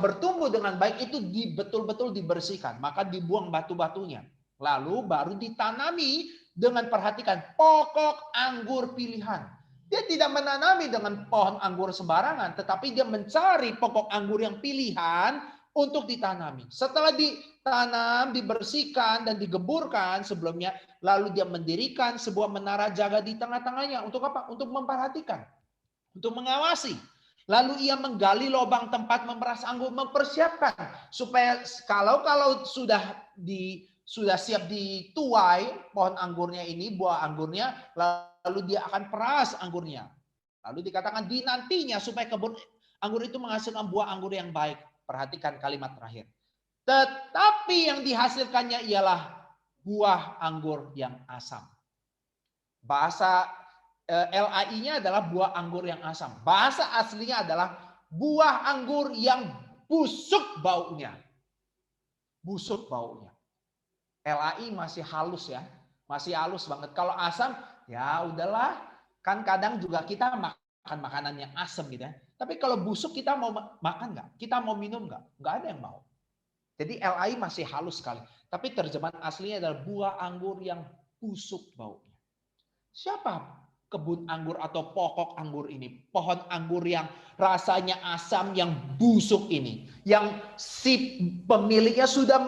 bertumbuh dengan baik itu betul-betul dibersihkan. Maka dibuang batu-batunya. Lalu baru ditanami dengan perhatikan pokok anggur pilihan. Dia tidak menanami dengan pohon anggur sembarangan, tetapi dia mencari pokok anggur yang pilihan untuk ditanami. Setelah ditanam, dibersihkan, dan digemburkan sebelumnya, lalu dia mendirikan sebuah menara jaga di tengah-tengahnya. Untuk apa? Untuk memperhatikan, untuk mengawasi. Lalu ia menggali lubang tempat memeras anggur, mempersiapkan supaya kalau sudah siap dituai pohon anggurnya ini, buah anggurnya, lalu dia akan peras anggurnya. Lalu dikatakan dinantinya supaya kebun anggur itu menghasilkan buah anggur yang baik. Perhatikan kalimat terakhir. Tetapi yang dihasilkannya ialah buah anggur yang asam. Bahasa LAI-nya adalah buah anggur yang asam. Bahasa aslinya adalah buah anggur yang busuk baunya. Busuk baunya. LAI masih halus ya. Masih halus banget. Kalau asam, ya udahlah, kan kadang juga kita makan makanan yang asam gitu ya. Tapi kalau busuk kita mau makan nggak? Kita mau minum nggak? Nggak ada yang mau. Jadi LAI masih halus sekali. Tapi terjemahan aslinya adalah buah anggur yang busuk baunya. Siapa kebun anggur atau pokok anggur ini? Pohon anggur yang rasanya asam, yang busuk ini. Yang si pemiliknya sudah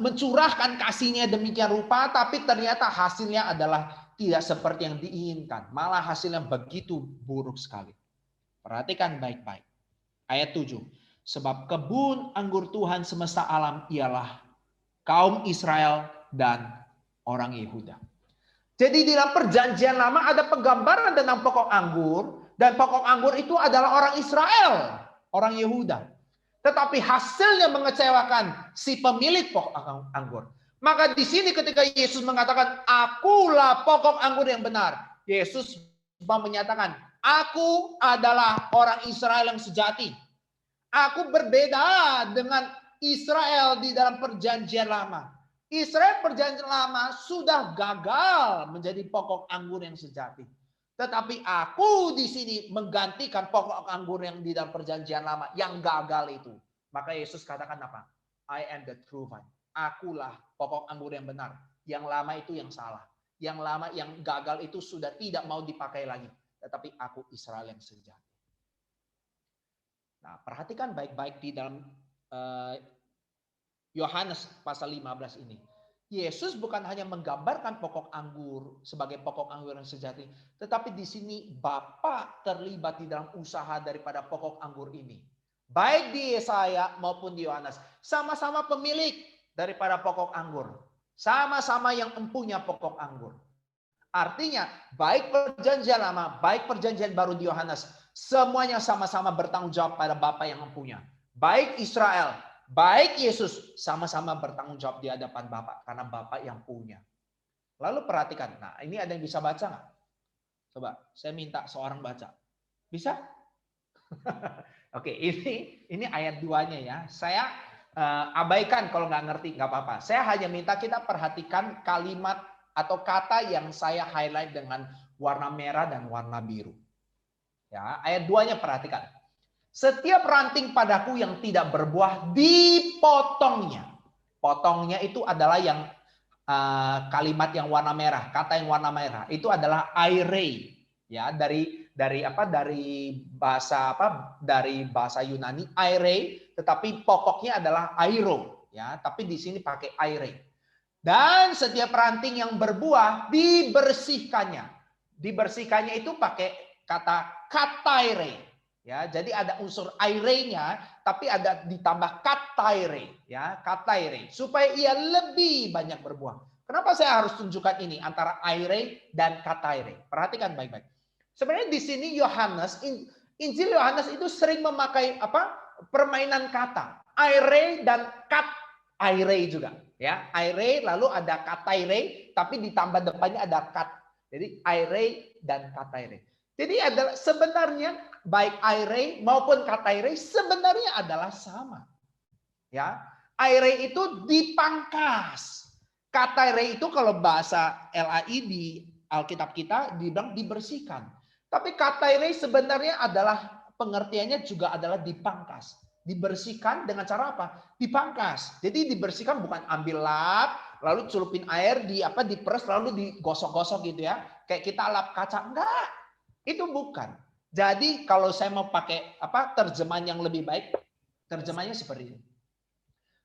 mencurahkan kasihnya demikian rupa, tapi ternyata hasilnya adalah tidak seperti yang diinginkan. Malah hasilnya begitu buruk sekali. Perhatikan baik-baik. Ayat 7. Sebab kebun anggur Tuhan semesta alam ialah kaum Israel dan orang Yehuda. Jadi di dalam perjanjian lama ada penggambaran tentang pokok anggur. Dan pokok anggur itu adalah orang Israel, orang Yehuda. Tetapi hasilnya mengecewakan si pemilik pokok anggur. Maka di sini ketika Yesus mengatakan, akulah pokok anggur yang benar. Yesus menyatakan, aku adalah orang Israel yang sejati. Aku berbeda dengan Israel di dalam perjanjian lama. Israel perjanjian lama sudah gagal menjadi pokok anggur yang sejati. Tetapi aku di sini menggantikan pokok anggur yang di dalam perjanjian lama yang gagal itu. Maka Yesus katakan apa? I am the true vine. Akulah pokok anggur yang benar. Yang lama itu yang salah. Yang lama yang gagal itu sudah tidak mau dipakai lagi. Tetapi aku Israel yang sejati. Nah, perhatikan baik-baik di dalam Yohanes pasal 15 ini. Yesus bukan hanya menggambarkan pokok anggur sebagai pokok anggur yang sejati, tetapi di sini Bapa terlibat di dalam usaha daripada pokok anggur ini. Baik di Yesaya maupun di Yohanes, sama-sama pemilik daripada pokok anggur. Sama-sama yang empunya pokok anggur. Artinya, baik perjanjian lama, baik perjanjian baru di Yohanes, semuanya sama-sama bertanggung jawab pada Bapa yang mempunyai. Baik Israel, baik Yesus, sama-sama bertanggung jawab di hadapan Bapa karena Bapa yang punya. Lalu perhatikan, nah ini ada yang bisa baca nggak? Coba, saya minta seorang baca. Bisa? Oke, ini ayat 2-nya ya. Saya abaikan kalau nggak ngerti, nggak apa-apa. Saya hanya minta kita perhatikan kalimat atau kata yang saya highlight dengan warna merah dan warna biru. Ya, ayat 2-nya perhatikan. Setiap ranting padaku yang tidak berbuah dipotongnya. Potongnya itu adalah yang kalimat yang warna merah, kata yang warna merah. Itu adalah airei. Ya, dari bahasa Dari bahasa Yunani airei, tetapi pokoknya adalah airo, ya, tapi di sini pakai airei. Dan setiap ranting yang berbuah dibersihkannya. Dibersihkannya itu pakai kata kataire. Ya, jadi ada unsur airenya, tapi ada ditambah kataire. Ya, kataire. Supaya ia lebih banyak berbuah. Kenapa saya harus tunjukkan ini antara aire dan kataire? Perhatikan baik-baik. Sebenarnya di sini Yohanes, Injil Yohanes itu sering memakai permainan kata. Aire dan kataire juga. Ya, aire lalu ada kataire, tapi ditambah depannya ada kat. Jadi aire dan kataire. Jadi adalah sebenarnya baik aire maupun kataire sebenarnya adalah sama. Ya, aire itu dipangkas. Kataire itu kalau bahasa LAI di Alkitab kita dibilang dibersihkan. Tapi kataire sebenarnya adalah pengertiannya juga adalah dipangkas. Dibersihkan dengan cara apa? Dipangkas. Jadi dibersihkan bukan ambil lap, lalu celupin air diperes lalu digosok-gosok gitu ya. Kayak kita lap kaca. Enggak. Itu bukan. Jadi kalau saya mau pakai terjemahan yang lebih baik, terjemahnya seperti ini.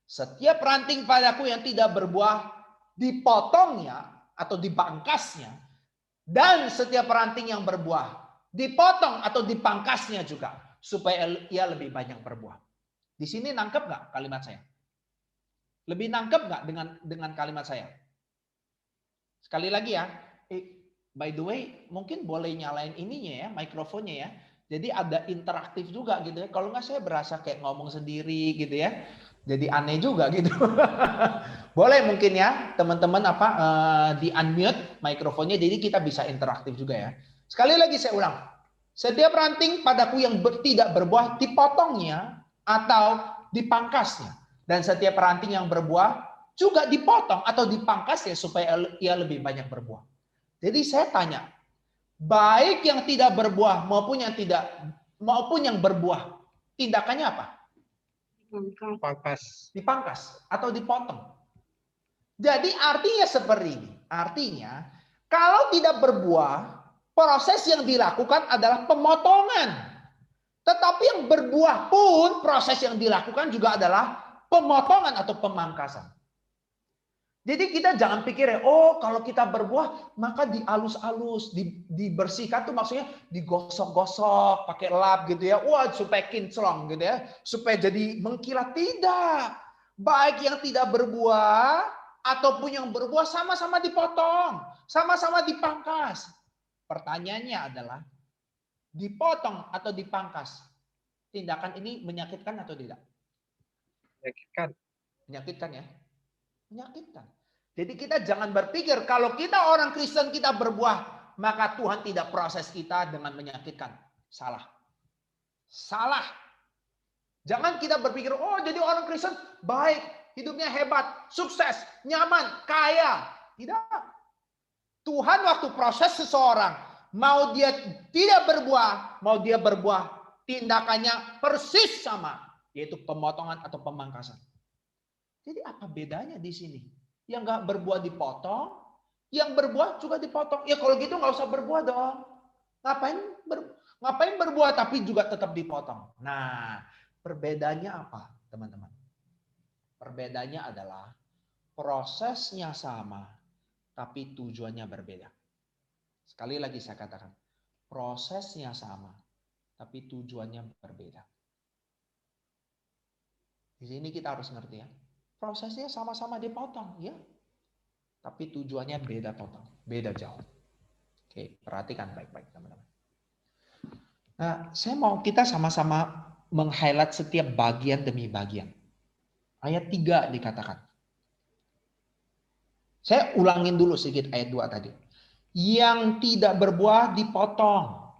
Setiap ranting padaku yang tidak berbuah dipotongnya atau dipangkasnya, dan setiap ranting yang berbuah dipotong atau dipangkasnya juga supaya ia lebih banyak berbuah. Di sini nangkep nggak kalimat saya? Lebih nangkep nggak dengan kalimat saya? Sekali lagi ya, by the way, mungkin boleh nyalain ininya ya, mikrofonnya ya. Jadi ada interaktif juga gitu ya. Kalau nggak saya berasa kayak ngomong sendiri gitu ya. Jadi aneh juga gitu. Boleh mungkin ya teman-teman di unmute mikrofonnya, jadi kita bisa interaktif juga ya. Sekali lagi saya ulang. Setiap ranting padaku yang tidak berbuah dipotongnya atau dipangkasnya. Dan setiap ranting yang berbuah juga dipotong atau dipangkasnya supaya ia lebih banyak berbuah. Jadi saya tanya, baik yang tidak berbuah maupun yang berbuah, tindakannya apa? Dipangkas atau dipotong. Jadi artinya seperti ini. Artinya kalau tidak berbuah, proses yang dilakukan adalah pemotongan. Tetapi yang berbuah pun proses yang dilakukan juga adalah pemotongan atau pemangkasan. Jadi kita jangan pikir ya, oh kalau kita berbuah maka dialus-alus, dibersihkan tuh maksudnya digosok-gosok pakai lap gitu ya. Wah, supaya kinclong gitu ya, supaya jadi mengkilat. Tidak. Baik yang tidak berbuah ataupun yang berbuah sama-sama dipotong, sama-sama dipangkas. Pertanyaannya adalah dipotong atau dipangkas. Tindakan ini menyakitkan atau tidak? Menyakitkan. Menyakitkan ya. Menyakitkan. Jadi kita jangan berpikir kalau kita orang Kristen kita berbuah, maka Tuhan tidak proses kita dengan menyakitkan. Salah. Salah. Jangan kita berpikir, oh jadi orang Kristen baik, hidupnya hebat, sukses, nyaman, kaya. Tidak. Tuhan waktu proses seseorang, mau dia tidak berbuah, mau dia berbuah, tindakannya persis sama, yaitu pemotongan atau pemangkasan. Jadi apa bedanya di sini? Yang nggak berbuah dipotong, yang berbuah juga dipotong. Ya kalau gitu nggak usah berbuah dong. Ngapain berbuah tapi juga tetap dipotong? Nah, perbedaannya apa, teman-teman? Perbedaannya adalah prosesnya sama, tapi tujuannya berbeda. Sekali lagi saya katakan, prosesnya sama, tapi tujuannya berbeda. Di sini kita harus ngerti ya. Prosesnya sama-sama dipotong, ya. Tapi tujuannya beda total, beda jauh. Oke, perhatikan baik-baik teman-teman. Nah, saya mau kita sama-sama meng-highlight setiap bagian demi bagian. Ayat 3 dikatakan. Saya ulangin dulu sedikit ayat 2 tadi. Yang tidak berbuah dipotong.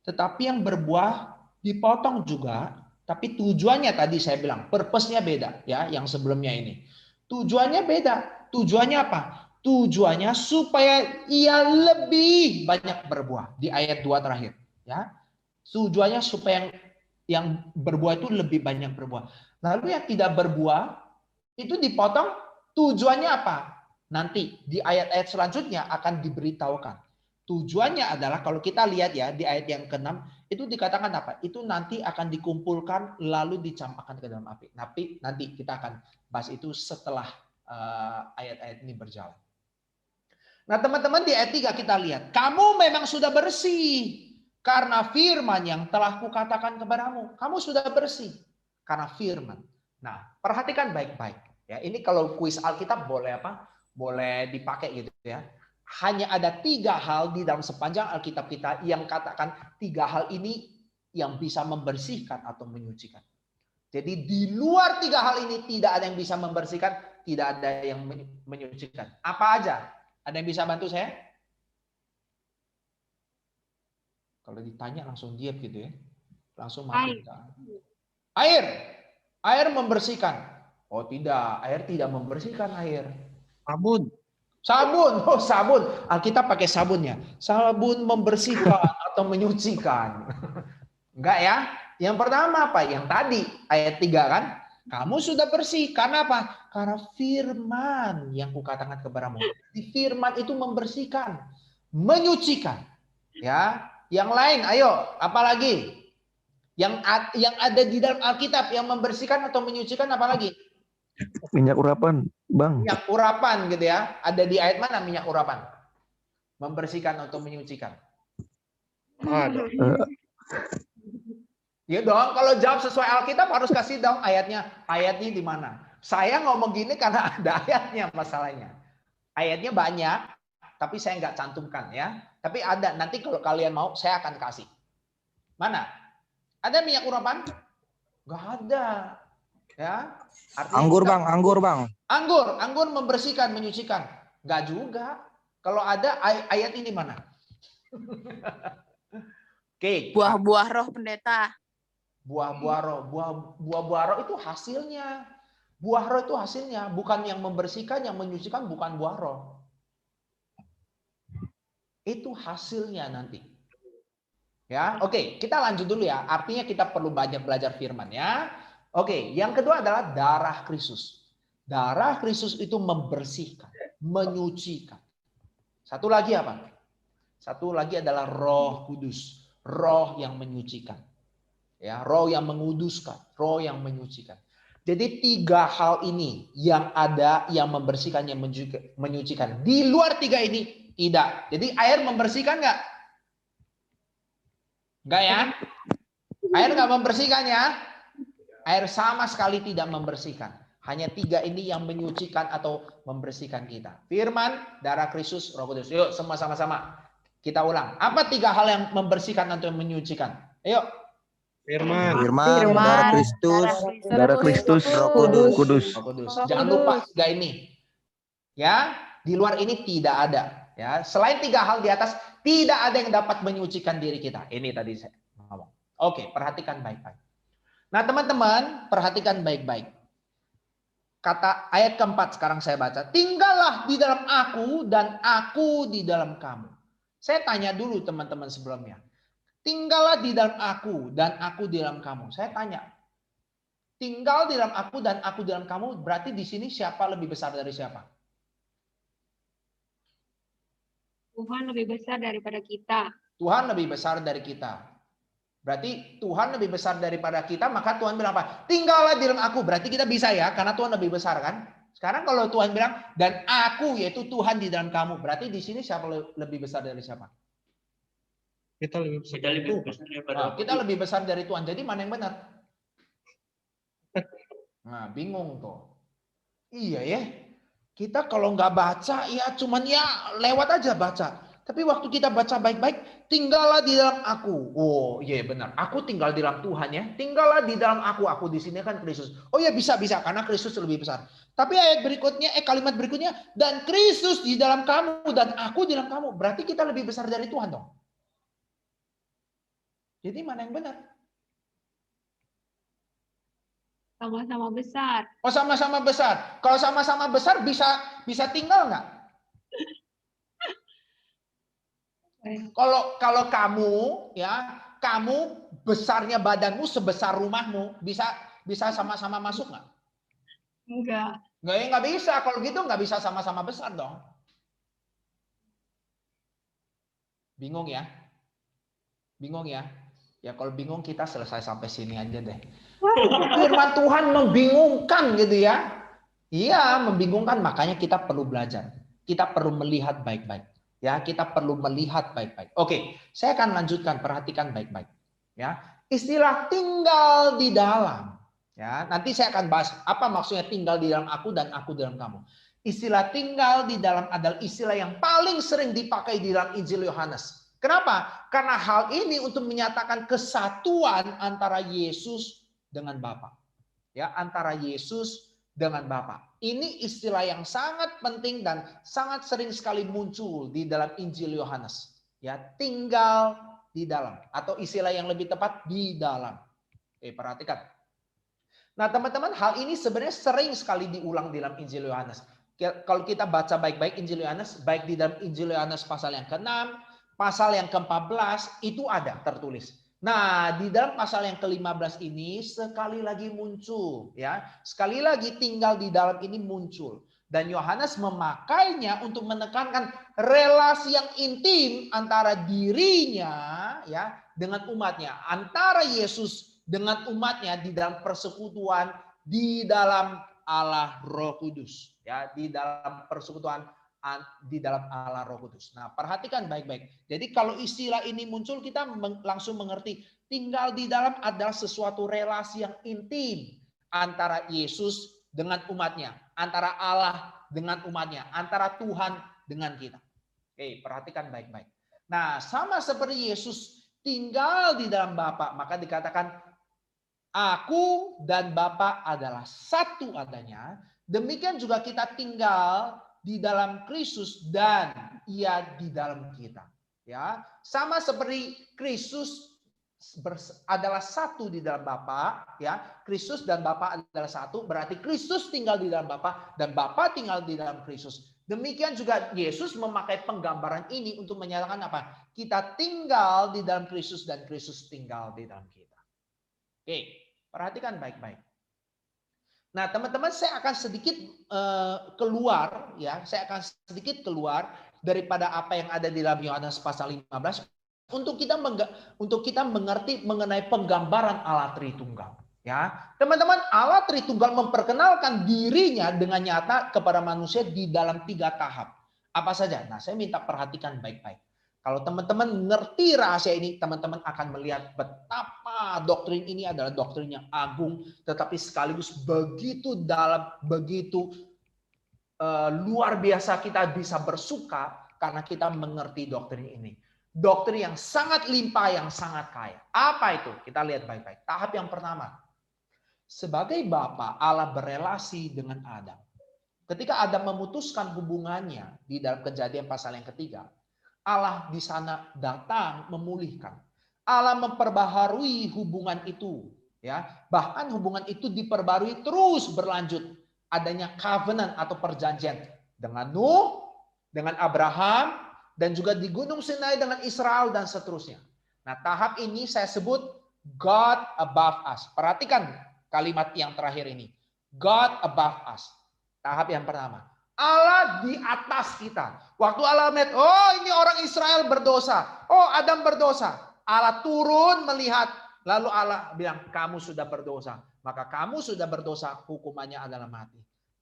Tetapi yang berbuah dipotong juga. Tapi tujuannya tadi saya bilang, purpose-nya beda ya, yang sebelumnya ini. Tujuannya beda. Tujuannya apa? Tujuannya supaya ia lebih banyak berbuah di ayat 2 terakhir, ya. Tujuannya supaya yang berbuah itu lebih banyak berbuah. Lalu yang tidak berbuah itu dipotong, tujuannya apa? Nanti di ayat-ayat selanjutnya akan diberitahukan. Tujuannya adalah kalau kita lihat ya di ayat yang ke-6 itu dikatakan apa? Itu nanti akan dikumpulkan lalu dicampakkan ke dalam api. Nanti kita akan bahas itu setelah ayat-ayat ini berjalan. Nah teman-teman di ayat 3 kita lihat. Kamu memang sudah bersih karena firman yang telah kukatakan kepadamu. Kamu sudah bersih karena firman. Nah perhatikan baik-baik. Ya, ini kalau kuis Alkitab boleh apa? Boleh dipakai gitu ya. Hanya ada 3 hal di dalam sepanjang Alkitab kita yang katakan 3 hal ini yang bisa membersihkan atau menyucikan. Jadi di luar 3 hal ini tidak ada yang bisa membersihkan, tidak ada yang menyucikan. Apa aja? Ada yang bisa bantu saya? Kalau ditanya langsung diam gitu ya. Langsung mati. Air. Air membersihkan. Oh tidak, air tidak membersihkan air. Sabun. Sabun, oh sabun. Alkitab pakai sabunnya. Sabun membersihkan atau menyucikan. Enggak ya? Yang pertama apa? Yang tadi ayat 3 kan? Kamu sudah bersih. Karena apa? Karena firman yang kukatakan kepadamu. Di firman itu membersihkan, menyucikan. Ya, yang lain, ayo, apalagi? Yang ada di dalam Alkitab yang membersihkan atau menyucikan apalagi? Minyak urapan, Bang. Minyak urapan gitu ya. Ada di ayat mana minyak urapan? Membersihkan atau menyucikan? Ya dong, kalau jawab sesuai Alkitab harus kasih dong ayatnya. Ayatnya di mana? Saya ngomong gini karena ada ayatnya masalahnya. Ayatnya banyak, tapi saya nggak cantumkan ya. Tapi ada, nanti kalau kalian mau saya akan kasih. Mana? Ada minyak urapan? Nggak ada. Ya, Anggur Bang, anggur Bang. Anggur membersihkan, menyucikan. Nggak juga. Kalau ada ayat ini mana? Oke. Buah-buah roh pendeta. Buah-buah roh. Buah-buah roh itu hasilnya. Buah roh itu hasilnya. Bukan yang membersihkan, yang menyucikan bukan buah roh. Itu hasilnya nanti. Ya, oke. Kita lanjut dulu ya. Artinya kita perlu banyak belajar firman ya. Oke, yang kedua adalah darah Kristus. Darah Kristus itu membersihkan, menyucikan. Satu lagi apa? Satu lagi adalah Roh Kudus, roh yang menyucikan. Ya, roh yang menguduskan, roh yang menyucikan. Jadi 3 hal ini yang ada yang membersihkan, yang menyucikan. Di luar 3 ini tidak. Jadi air membersihkan nggak? Nggak ya? Air nggak membersihkan ya? Air sama sekali tidak membersihkan. Hanya 3 ini yang menyucikan atau membersihkan kita. Firman, darah Kristus, Roh Kudus. Yuk semua sama-sama. Kita ulang. Apa 3 hal yang membersihkan atau menyucikan? Ayo. Firman, darah Kristus, Roh Kudus. Jangan lupa 3 ini. Ya, di luar ini tidak ada. Ya, selain 3 hal di atas, tidak ada yang dapat menyucikan diri kita. Ini tadi saya ngomong. Oke, perhatikan baik-baik. Nah, teman-teman, perhatikan baik-baik. Kata ayat keempat sekarang saya baca. Tinggallah di dalam aku dan aku di dalam kamu. Saya tanya dulu teman-teman sebelumnya. Tinggallah di dalam aku dan aku di dalam kamu. Saya tanya. Tinggal di dalam aku dan aku di dalam kamu, berarti di sini siapa lebih besar dari siapa? Tuhan lebih besar daripada kita. Tuhan lebih besar dari kita. Berarti Tuhan lebih besar daripada kita, maka Tuhan bilang apa? Tinggallah di dalam aku. Berarti kita bisa ya, karena Tuhan lebih besar kan? Sekarang kalau Tuhan bilang, dan aku, yaitu Tuhan di dalam kamu. Berarti di sini siapa lebih besar dari siapa? kita lebih besar. Kita lebih besar dari Tuhan. Jadi mana yang benar? Nah, bingung tuh. Iya ya. Kita kalau nggak baca, ya cuman ya lewat aja baca. Tapi waktu kita baca baik-baik, tinggallah di dalam aku. Oh iya benar. Aku tinggal di dalam Tuhan ya. Tinggallah di dalam aku. Aku di sini kan Kristus. Oh ya bisa karena Kristus lebih besar. Tapi ayat berikutnya, kalimat berikutnya, dan Kristus di dalam kamu dan aku di dalam kamu. Berarti kita lebih besar dari Tuhan dong. Jadi mana yang benar? Sama-sama besar. Oh sama-sama besar. Kalau sama-sama besar bisa tinggal nggak? Kalau kamu ya, kamu besarnya badanmu sebesar rumahmu, bisa sama-sama masuk nggak? Enggak. Nggak bisa. Kalau gitu nggak bisa sama-sama besar dong. Bingung ya? Bingung ya? Ya kalau bingung kita selesai sampai sini aja deh. Firman Tuhan membingungkan gitu ya. Iya, membingungkan, makanya kita perlu belajar. Kita perlu melihat baik-baik. Ya, kita perlu melihat baik-baik. Oke, saya akan lanjutkan, perhatikan baik-baik. Ya, istilah tinggal di dalam. Ya, nanti saya akan bahas apa maksudnya tinggal di dalam aku dan aku dalam kamu. Istilah tinggal di dalam adalah istilah yang paling sering dipakai di dalam Injil Yohanes. Kenapa? Karena hal ini untuk menyatakan kesatuan antara Yesus dengan Bapa. Ya, antara Yesus dengan Bapa. Ini istilah yang sangat penting dan sangat sering sekali muncul di dalam Injil Yohanes. Ya, tinggal di dalam atau istilah yang lebih tepat di dalam. Perhatikan. Nah, teman-teman, hal ini sebenarnya sering sekali diulang di dalam Injil Yohanes. Kalau kita baca baik-baik Injil Yohanes, baik di dalam Injil Yohanes pasal yang ke-6, pasal yang ke-14 itu ada tertulis. Nah, di dalam pasal yang ke-15 ini sekali lagi muncul ya. Sekali lagi tinggal di dalam ini muncul dan Yohanes memakainya untuk menekankan relasi yang intim antara dirinya ya dengan umatnya, antara Yesus dengan umatnya di dalam persekutuan di dalam Allah Roh Kudus ya, di dalam persekutuan di dalam Allah Roh Kudus. Nah, perhatikan baik-baik. Jadi kalau istilah ini muncul, kita langsung mengerti tinggal di dalam adalah sesuatu relasi yang intim antara Yesus dengan umatnya, antara Allah dengan umatnya, antara Tuhan dengan kita. Oke, perhatikan baik-baik. Nah, sama seperti Yesus tinggal di dalam Bapa, maka dikatakan aku dan Bapa adalah satu adanya. Demikian juga kita tinggal di dalam Kristus dan Ia di dalam kita. Ya, sama seperti Kristus adalah satu di dalam Bapa, ya. Kristus dan Bapa adalah satu, berarti Kristus tinggal di dalam Bapa dan Bapa tinggal di dalam Kristus. Demikian juga Yesus memakai penggambaran ini untuk menyatakan apa? Kita tinggal di dalam Kristus dan Kristus tinggal di dalam kita. Oke, perhatikan baik-baik. Nah, teman-teman, saya akan sedikit keluar ya, saya akan sedikit keluar daripada apa yang ada di dalam Yohanes pasal 15 untuk kita mengerti mengenai penggambaran Allah Tritunggal. Ya, teman-teman, Allah Tritunggal memperkenalkan dirinya dengan nyata kepada manusia di dalam 3 tahap. Apa saja? Nah, saya minta perhatikan baik-baik. Kalau teman-teman ngerti rahasia ini, teman-teman akan melihat betapa doktrin ini adalah doktrin yang agung, tetapi sekaligus begitu dalam, begitu luar biasa kita bisa bersuka karena kita mengerti doktrin ini. Doktrin yang sangat limpah, yang sangat kaya. Apa itu? Kita lihat baik-baik. Tahap yang pertama. Sebagai Bapa, Allah berelasi dengan Adam. Ketika Adam memutuskan hubungannya di dalam Kejadian pasal yang ketiga, Allah di sana datang memulihkan. Allah memperbaharui hubungan itu, ya. Bahkan hubungan itu diperbarui terus berlanjut. Adanya covenant atau perjanjian dengan Nuh, dengan Abraham, dan juga di Gunung Sinai dengan Israel dan seterusnya. Nah, tahap ini saya sebut God above us. Perhatikan kalimat yang terakhir ini. God above us. Tahap yang pertama. Allah di atas kita. Waktu Allah melihat, oh ini orang Israel berdosa. Oh Adam berdosa. Allah turun melihat. Lalu Allah bilang, kamu sudah berdosa. Maka kamu sudah berdosa, hukumannya adalah mati.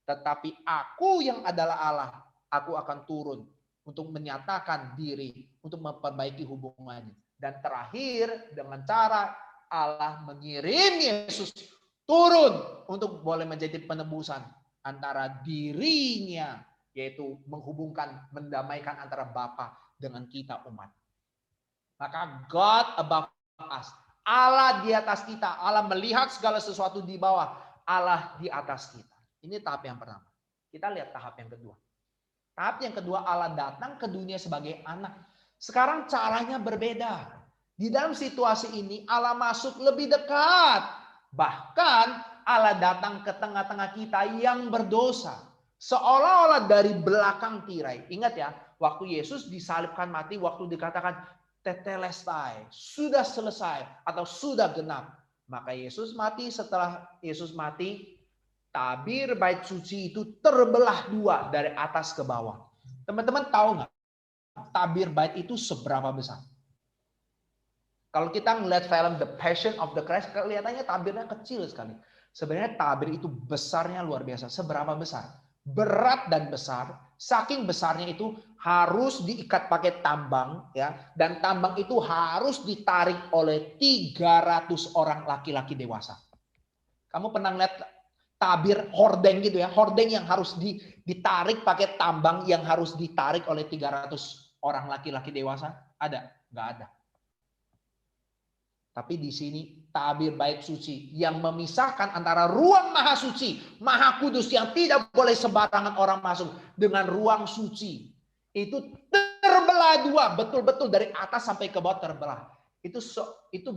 Tetapi aku yang adalah Allah, aku akan turun untuk menyatakan diri, untuk memperbaiki hubungannya. Dan terakhir, dengan cara Allah mengirim Yesus turun untuk boleh menjadi penebusan antara dirinya, yaitu menghubungkan, mendamaikan antara Bapa dengan kita umat. Maka God above us. Allah di atas kita. Allah melihat segala sesuatu di bawah. Allah di atas kita. Ini tahap yang pertama. Kita lihat tahap yang kedua. Tahap yang kedua, Allah datang ke dunia sebagai anak. Sekarang caranya berbeda. Di dalam situasi ini Allah masuk lebih dekat. Bahkan Allah datang ke tengah-tengah kita yang berdosa. Seolah-olah dari belakang tirai. Ingat ya, waktu Yesus disalibkan mati, waktu dikatakan tetelestai, sudah selesai atau sudah genap. Maka Yesus mati, setelah Yesus mati, tabir bait suci itu terbelah 2 dari atas ke bawah. Teman-teman tahu nggak? Tabir bait itu seberapa besar? Kalau kita ngeliat film The Passion of the Christ, kelihatannya tabirnya kecil sekali. Sebenarnya tabir itu besarnya luar biasa. Seberapa besar? Berat dan besar. Saking besarnya itu harus diikat pakai tambang, ya. Dan tambang itu harus ditarik oleh 300 orang laki-laki dewasa. Kamu pernah lihat tabir hordeng gitu ya? Hordeng yang harus ditarik pakai tambang yang harus ditarik oleh 300 orang laki-laki dewasa? Ada? Nggak ada. Tapi di sini tabir bait suci yang memisahkan antara ruang maha suci, maha kudus yang tidak boleh sembarangan orang masuk dengan ruang suci. Itu terbelah 2, betul-betul dari atas sampai ke bawah terbelah. Itu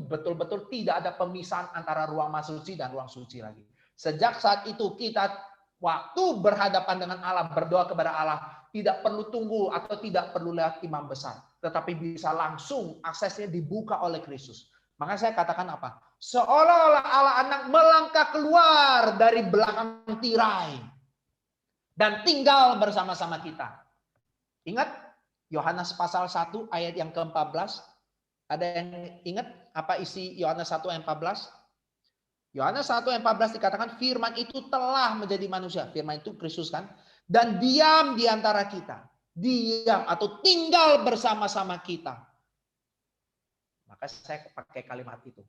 betul-betul tidak ada pemisahan antara ruang maha suci dan ruang suci lagi. Sejak saat itu kita waktu berhadapan dengan Allah, berdoa kepada Allah, tidak perlu tunggu atau tidak perlu lihat imam besar, tetapi bisa langsung aksesnya dibuka oleh Kristus. Maka saya katakan apa? Seolah-olah Allah anak melangkah keluar dari belakang tirai dan tinggal bersama-sama kita. Ingat Yohanes pasal 1 ayat yang ke-14? Ada yang ingat apa isi Yohanes 1 ayat 14? Yohanes 1 ayat 14 dikatakan firman itu telah menjadi manusia. Firman itu Kristus kan? Dan diam di antara kita. Diam atau tinggal bersama-sama kita. Maka saya pakai kalimat itu.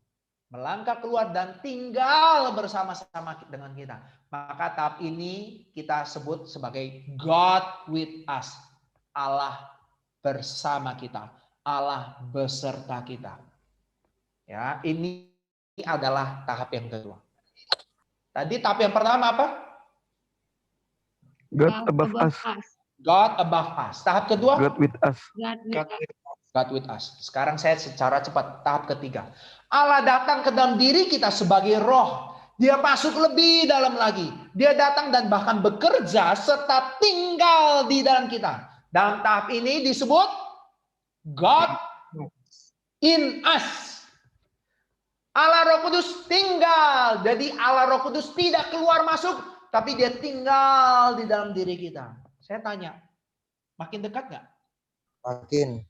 Melangkah keluar dan tinggal bersama-sama dengan kita. Maka tahap ini kita sebut sebagai God with us. Allah bersama kita. Allah beserta kita. Ya, ini adalah tahap yang kedua. Tadi tahap yang pertama apa? God above us. God above us. Tahap kedua? God with us. God with us. Sekarang saya secara cepat tahap ketiga. Allah datang ke dalam diri kita sebagai roh. Dia masuk lebih dalam lagi. Dia datang dan bahkan bekerja serta tinggal di dalam kita. Dalam tahap ini disebut God in us. Allah Roh Kudus tinggal. Jadi Allah Roh Kudus tidak keluar masuk, tapi dia tinggal di dalam diri kita. Saya tanya, makin dekat nggak? Makin.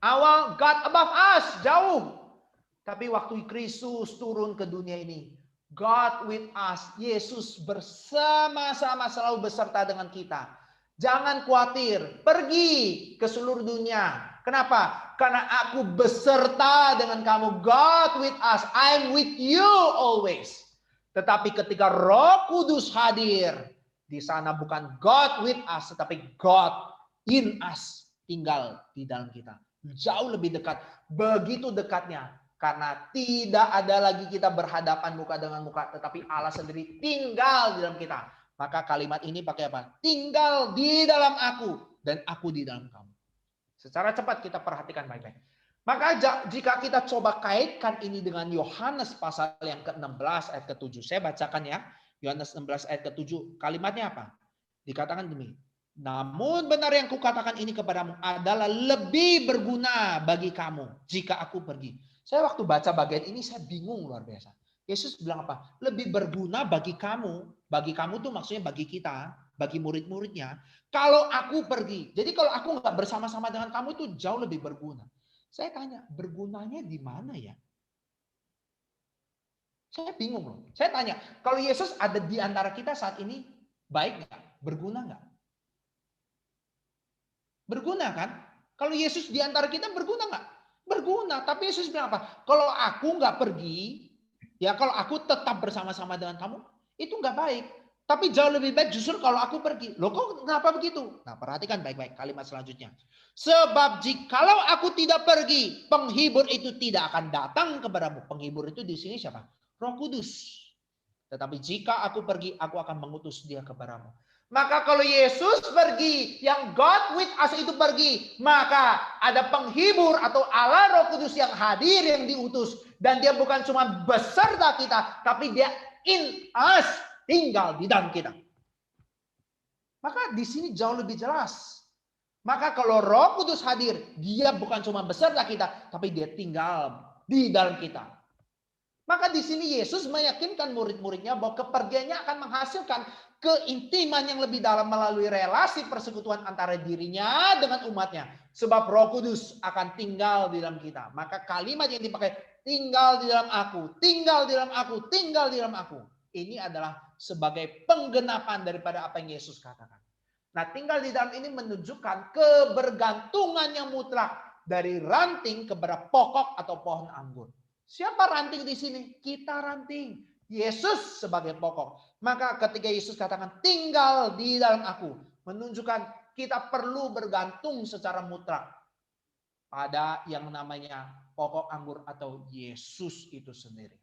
Awal God above us, jauh. Tapi waktu Kristus turun ke dunia ini, God with us, Yesus bersama-sama selalu beserta dengan kita. Jangan khawatir, pergi ke seluruh dunia. Kenapa? Karena aku beserta dengan kamu. God with us, I'm with you always. Tetapi ketika Roh Kudus hadir, di sana bukan God with us, tetapi God in us, tinggal di dalam kita. Jauh lebih dekat, begitu dekatnya. Karena tidak ada lagi kita berhadapan muka dengan muka, tetapi Allah sendiri tinggal di dalam kita. Maka kalimat ini pakai apa? Tinggal di dalam aku dan aku di dalam kamu. Secara cepat kita perhatikan baik-baik. Maka jika kita coba kaitkan ini dengan Yohanes pasal yang ke-16 ayat ke-7. Saya bacakan ya. Yohanes 16 ayat ke-7. Kalimatnya apa? Dikatakan demi. Namun benar yang kukatakan ini kepadamu adalah lebih berguna bagi kamu jika aku pergi. Saya waktu baca bagian ini saya bingung luar biasa. Yesus bilang apa? Lebih berguna bagi kamu. Bagi kamu tuh maksudnya bagi kita, bagi murid-muridnya. Kalau aku pergi. Jadi kalau aku nggak bersama-sama dengan kamu itu jauh lebih berguna. Saya tanya, bergunanya di mana ya? Saya bingung loh. Saya tanya, kalau Yesus ada di antara kita saat ini, baik nggak? Berguna nggak? Berguna kan? Kalau Yesus di antara kita berguna nggak? Berguna. Tapi Yesus bilang apa? Kalau aku nggak pergi, ya kalau aku tetap bersama-sama dengan kamu, itu nggak baik. Tapi jauh lebih baik justru kalau aku pergi. Loh kok kenapa begitu? Nah perhatikan baik-baik kalimat selanjutnya. Sebab jikalau aku tidak pergi, penghibur itu tidak akan datang kepadamu. Penghibur itu di sini siapa? Roh Kudus. Tetapi jika aku pergi, aku akan mengutus dia kepadamu. Maka kalau Yesus pergi, yang God with us itu pergi, maka ada penghibur atau Allah Roh Kudus yang hadir, yang diutus. Dan dia bukan cuma beserta kita, tapi dia in us, tinggal di dalam kita. Maka di sini jauh lebih jelas. Maka kalau Roh Kudus hadir, dia bukan cuma beserta kita, tapi dia tinggal di dalam kita. Maka di sini Yesus meyakinkan murid-muridnya bahwa kepergiannya akan menghasilkan keintiman yang lebih dalam melalui relasi persekutuan antara dirinya dengan umatnya. Sebab Roh Kudus akan tinggal di dalam kita. Maka kalimat yang dipakai, tinggal di dalam aku, tinggal di dalam aku, tinggal di dalam aku. Ini adalah sebagai penggenapan daripada apa yang Yesus katakan. Nah, tinggal di dalam ini menunjukkan kebergantungan yang mutlak dari ranting kepada pokok atau pohon anggur. Siapa ranting di sini? Kita ranting. Yesus sebagai pokok. Maka ketika Yesus katakan tinggal di dalam aku, menunjukkan kita perlu bergantung secara mutlak pada yang namanya pokok anggur atau Yesus itu sendiri.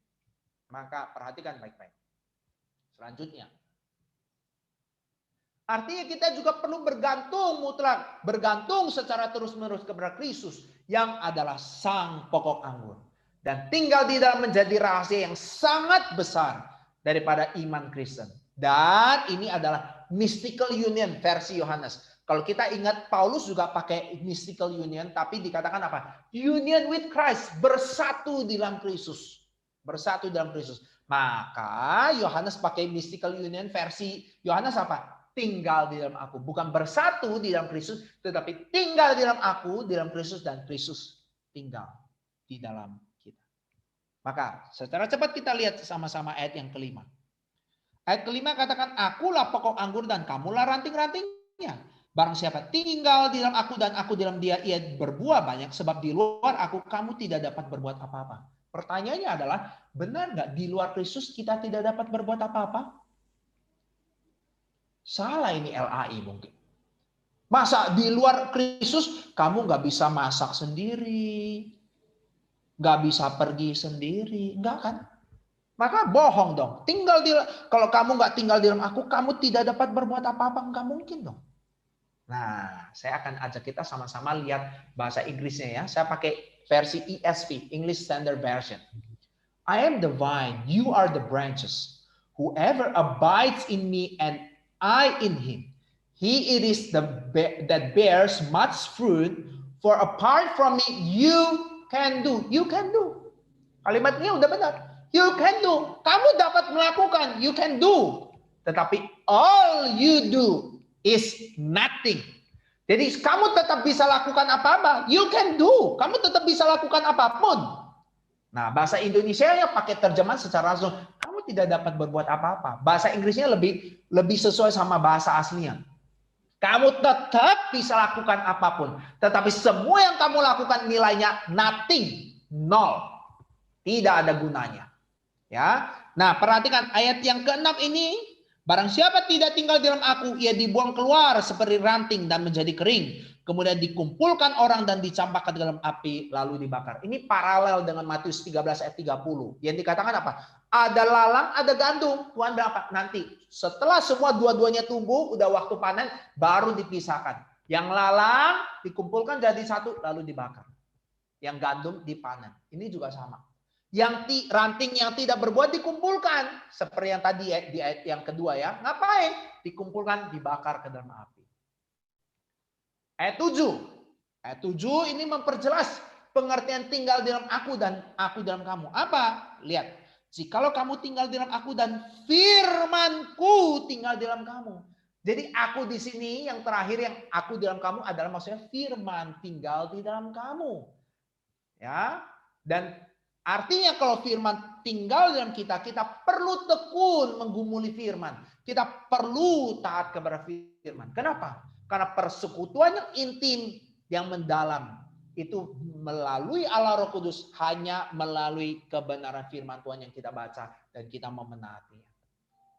Maka perhatikan baik-baik. Selanjutnya. Artinya kita juga perlu bergantung mutlak. Bergantung secara terus-menerus kepada Kristus yang adalah sang pokok anggur. Dan tinggal di dalam menjadi rahasia yang sangat besar daripada iman Kristen. Dan ini adalah mystical union versi Yohanes. Kalau kita ingat Paulus juga pakai mystical union, tapi dikatakan apa? Union with Christ, bersatu di dalam Kristus. Bersatu dalam Kristus. Maka Yohanes pakai mystical union versi Yohanes apa? Tinggal di dalam aku. Bukan bersatu di dalam Kristus, tetapi tinggal di dalam aku, di dalam Kristus, dan Kristus tinggal di dalam kita. Maka secara cepat kita lihat sama-sama ayat yang kelima. Ayat kelima katakan, akulah pokok anggur dan kamulah ranting-rantingnya. Barang siapa tinggal di dalam aku dan aku di dalam dia, ia berbuah banyak. Sebab di luar aku kamu tidak dapat berbuat apa-apa. Pertanyaannya adalah, benar nggak di luar Kristus kita tidak dapat berbuat apa-apa? Salah ini LAI mungkin. Masa di luar Kristus kamu nggak bisa masak sendiri, nggak bisa pergi sendiri, nggak kan? Maka bohong dong. Kalau kamu nggak tinggal di dalam aku, kamu tidak dapat berbuat apa-apa, nggak mungkin dong. Nah, saya akan ajak kita sama-sama lihat bahasa Inggrisnya ya. Saya pakai versi ESV, English Standard Version. I am the vine, you are the branches. Whoever abides in me and I in him, he it is that bears much fruit. For apart from me, you can do. You can do. Kalimatnya udah benar. You can do. Kamu dapat melakukan. You can do. Tetapi all you do is nothing. Jadi kamu tetap bisa lakukan apa-apa. You can do. Kamu tetap bisa lakukan apapun. Nah, bahasa Indonesia ya pakai terjemahan secara langsung. Kamu tidak dapat berbuat apa-apa. Bahasa Inggrisnya lebih sesuai sama bahasa aslinya. Kamu tetap bisa lakukan apapun. Tetapi semua yang kamu lakukan nilainya nothing. Nol. Tidak ada gunanya. Ya. Nah, perhatikan ayat yang ke-6 ini. Barang siapa tidak tinggal di dalam aku, ia dibuang keluar seperti ranting dan menjadi kering. Kemudian dikumpulkan orang dan dicampakkan ke dalam api lalu dibakar. Ini paralel dengan Matius 13 ayat 30. Yang dikatakan apa? Ada lalang, ada gandum. Tuhan bilang apa? Nanti setelah semua dua-duanya tumbuh, udah waktu panen, baru dipisahkan. Yang lalang dikumpulkan jadi satu lalu dibakar. Yang gandum dipanen. Ini juga sama. Yang ranting yang tidak berbuah dikumpulkan. Seperti yang tadi di ayat yang kedua ya. Ngapain? Dikumpulkan, dibakar ke dalam api. Ayat 7. Ayat 7 ini memperjelas pengertian tinggal di dalam aku dan aku dalam kamu. Apa? Lihat. Jikalau kamu tinggal di dalam aku dan firmanku tinggal di dalam kamu. Jadi aku di sini yang terakhir yang aku dalam kamu adalah maksudnya firman tinggal di dalam kamu. Ya. Dan artinya kalau firman tinggal dalam kita, kita perlu tekun menggumuli firman. Kita perlu taat kepada firman. Kenapa? Karena persekutuan yang intim, yang mendalam, itu melalui Allah Roh Kudus, hanya melalui kebenaran firman Tuhan yang kita baca dan kita mau menaatinya.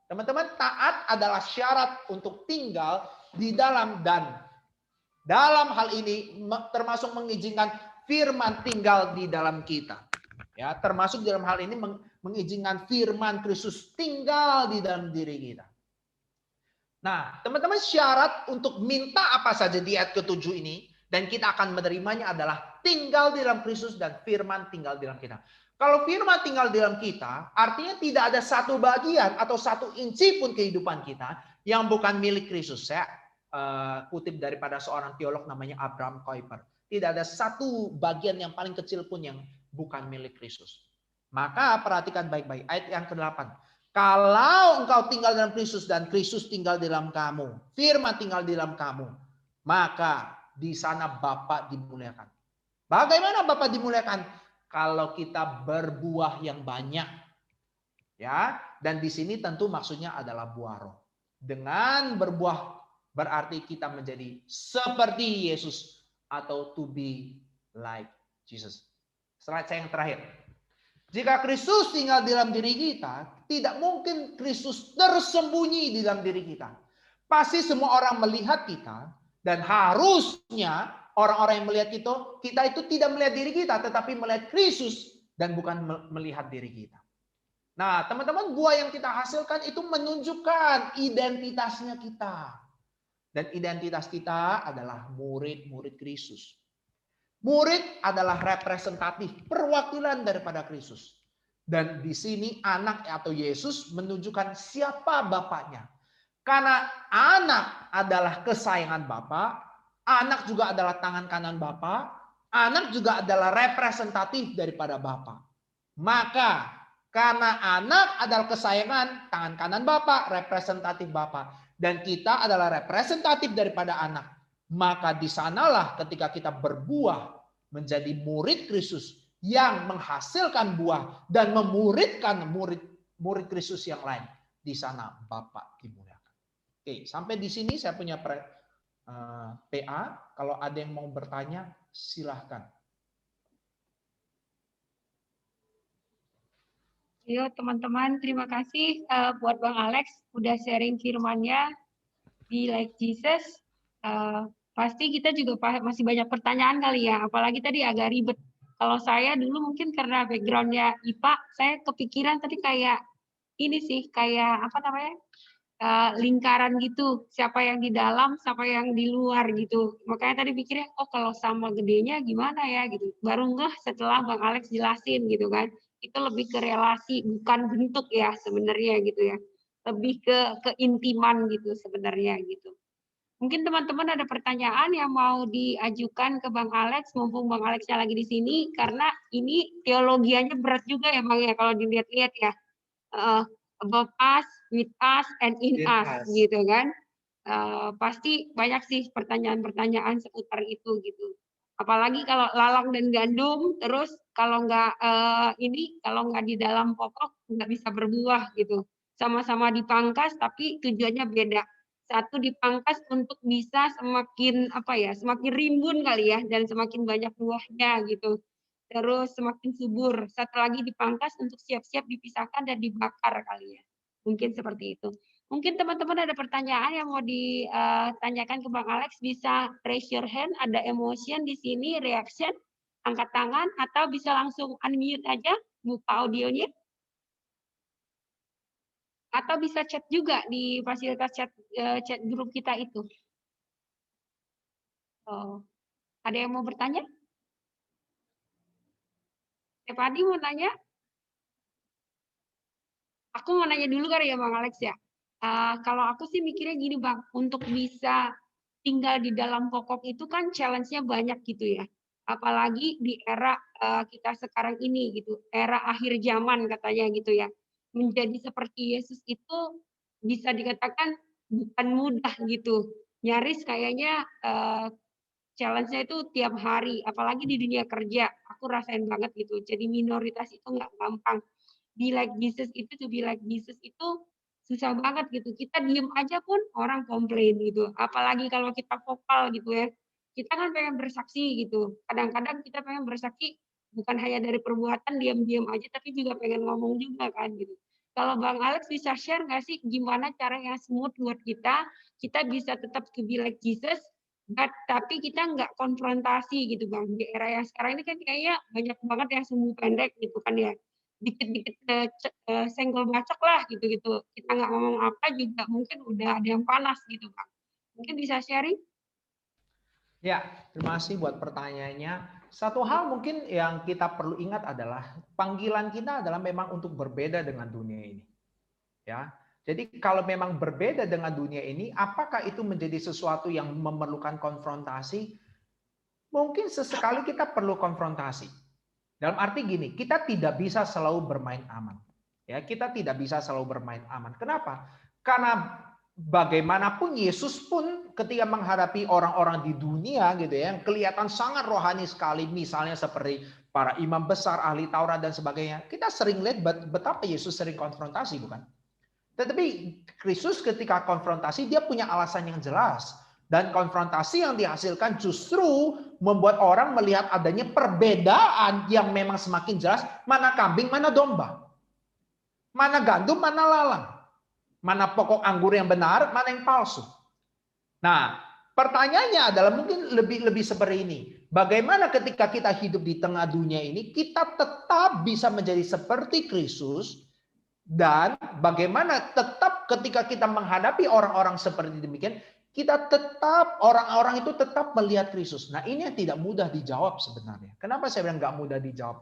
Teman-teman, taat adalah syarat untuk tinggal di dalam dan dalam hal ini termasuk mengizinkan firman tinggal di dalam kita. Ya, termasuk dalam hal ini mengizinkan firman Kristus tinggal di dalam diri kita. Nah, teman-teman, syarat untuk minta apa saja di ayat ke-7 ini, dan kita akan menerimanya adalah tinggal di dalam Kristus dan firman tinggal di dalam kita. Kalau firman tinggal di dalam kita, artinya tidak ada satu bagian atau satu inci pun kehidupan kita yang bukan milik Kristus. Saya kutip daripada seorang teolog namanya Abraham Kuyper. Tidak ada satu bagian yang paling kecil pun yang bukan milik Kristus. Maka perhatikan baik-baik ayat yang ke-8. Kalau engkau tinggal dalam Kristus dan Kristus tinggal di dalam kamu, firman tinggal di dalam kamu, maka di sana Bapa dimuliakan. Bagaimana Bapa dimuliakan? Kalau kita berbuah yang banyak. Ya, dan di sini tentu maksudnya adalah buah roh. Dengan berbuah berarti kita menjadi seperti Yesus atau to be like Jesus. Slide saya yang terakhir. Jika Kristus tinggal di dalam diri kita, tidak mungkin Kristus tersembunyi di dalam diri kita. Pasti semua orang melihat kita, dan harusnya orang-orang yang melihat kita itu tidak melihat diri kita, tetapi melihat Kristus dan bukan melihat diri kita. Nah, teman-teman, buah yang kita hasilkan itu menunjukkan identitasnya kita. Dan identitas kita adalah murid-murid Kristus. Murid adalah representatif, perwakilan daripada Kristus. Dan di sini anak atau Yesus menunjukkan siapa Bapaknya. Karena anak adalah kesayangan Bapa, anak juga adalah tangan kanan Bapa, anak juga adalah representatif daripada Bapa. Maka karena anak adalah kesayangan, tangan kanan Bapa, representatif Bapa, dan kita adalah representatif daripada anak. Maka di sanalah ketika kita berbuah menjadi murid Kristus yang menghasilkan buah dan memuridkan murid Kristus yang lain. Di sana Bapa dimuliakan. Oke, sampai di sini saya punya PA. Kalau ada yang mau bertanya, silahkan. Yuk teman-teman, terima kasih buat Bang Alex udah sharing firman-Nya di Like Jesus. Pasti kita juga masih banyak pertanyaan kali ya, apalagi tadi agak ribet. Kalau saya dulu mungkin karena background-nya IPA, saya kepikiran tadi kayak ini sih, kayak apa namanya, lingkaran gitu, siapa yang di dalam, siapa yang di luar gitu. Makanya tadi pikirnya, oh kalau sama gedenya gimana ya gitu. Baru ngeh setelah Bang Alex jelasin gitu kan, itu lebih ke relasi, bukan bentuk ya sebenarnya gitu ya. Lebih ke keintiman gitu sebenarnya gitu. Mungkin teman-teman ada pertanyaan yang mau diajukan ke Bang Alex, mumpung Bang Alexnya lagi di sini, karena ini teologianya berat juga ya Bang ya, kalau dilihat-lihat ya. Above us, with us, and in us, gitu kan. Pasti banyak sih pertanyaan-pertanyaan seputar itu gitu. Apalagi kalau lalang dan gandum, terus kalau nggak kalau nggak di dalam pokok nggak bisa berbuah gitu. Sama-sama dipangkas tapi tujuannya beda. Satu dipangkas untuk bisa semakin semakin rimbun kali ya, dan semakin banyak buahnya gitu. Terus semakin subur. Satu lagi dipangkas untuk siap-siap dipisahkan dan dibakar kali ya. Mungkin seperti itu. Mungkin teman-teman ada pertanyaan yang mau ditanyakan ke Bang Alex, bisa raise your hand, ada emotion di sini, reaction, angkat tangan, atau bisa langsung unmute aja, buka audionya. Atau bisa chat juga di fasilitas chat grup kita itu. Oh, ada yang mau bertanya? Padi mau tanya? Aku mau nanya dulu kali ya Bang Alex ya. Kalau aku sih mikirnya gini Bang, untuk bisa tinggal di dalam pokok itu kan challenge-nya banyak gitu ya. Apalagi di era kita sekarang ini gitu, era akhir zaman katanya gitu ya. Menjadi seperti Yesus itu bisa dikatakan bukan mudah gitu. Nyaris kayaknya challenge-nya itu tiap hari, apalagi di dunia kerja. Aku rasain banget gitu. Jadi minoritas itu nggak gampang. Be like Jesus itu, to be like Jesus itu susah banget gitu. Kita diem aja pun orang komplain gitu. Apalagi kalau kita vokal gitu ya. Kita kan pengen bersaksi gitu. Kadang-kadang kita pengen bersaksi bukan hanya dari perbuatan diam-diam aja, tapi juga pengen ngomong juga kan gitu. Kalau Bang Alex bisa share nggak sih gimana cara yang smooth buat kita bisa tetap to be like Jesus, tapi kita nggak konfrontasi gitu Bang. Di era yang sekarang ini kan kayaknya banyak banget yang sumbu pendek gitu kan ya. Dikit-dikit senggol bacok lah gitu-gitu. Kita nggak ngomong apa juga mungkin udah ada yang panas gitu Bang. Mungkin bisa sharing? Ya, terima kasih buat pertanyaannya. Satu hal mungkin yang kita perlu ingat adalah panggilan kita adalah memang untuk berbeda dengan dunia ini. Ya. Jadi kalau memang berbeda dengan dunia ini, apakah itu menjadi sesuatu yang memerlukan konfrontasi? Mungkin sesekali kita perlu konfrontasi. Dalam arti gini, kita tidak bisa selalu bermain aman. Ya, kita tidak bisa selalu bermain aman. Kenapa? Karena bagaimanapun Yesus pun ketika menghadapi orang-orang di dunia gitu ya, yang kelihatan sangat rohani sekali, misalnya seperti para imam besar, ahli Taurat dan sebagainya, kita sering lihat betapa Yesus sering konfrontasi, bukan? Tetapi Kristus ketika konfrontasi dia punya alasan yang jelas. Dan konfrontasi yang dihasilkan justru membuat orang melihat adanya perbedaan yang memang semakin jelas. Mana kambing, mana domba. Mana gandum, mana lalang. Mana pokok anggur yang benar, mana yang palsu. Nah, pertanyaannya adalah mungkin lebih seperti ini. Bagaimana ketika kita hidup di tengah dunia ini, kita tetap bisa menjadi seperti Kristus. Dan bagaimana tetap ketika kita menghadapi orang-orang seperti demikian, kita tetap, orang-orang itu tetap melihat Kristus. Nah ini yang tidak mudah dijawab sebenarnya. Kenapa saya bilang nggak mudah dijawab?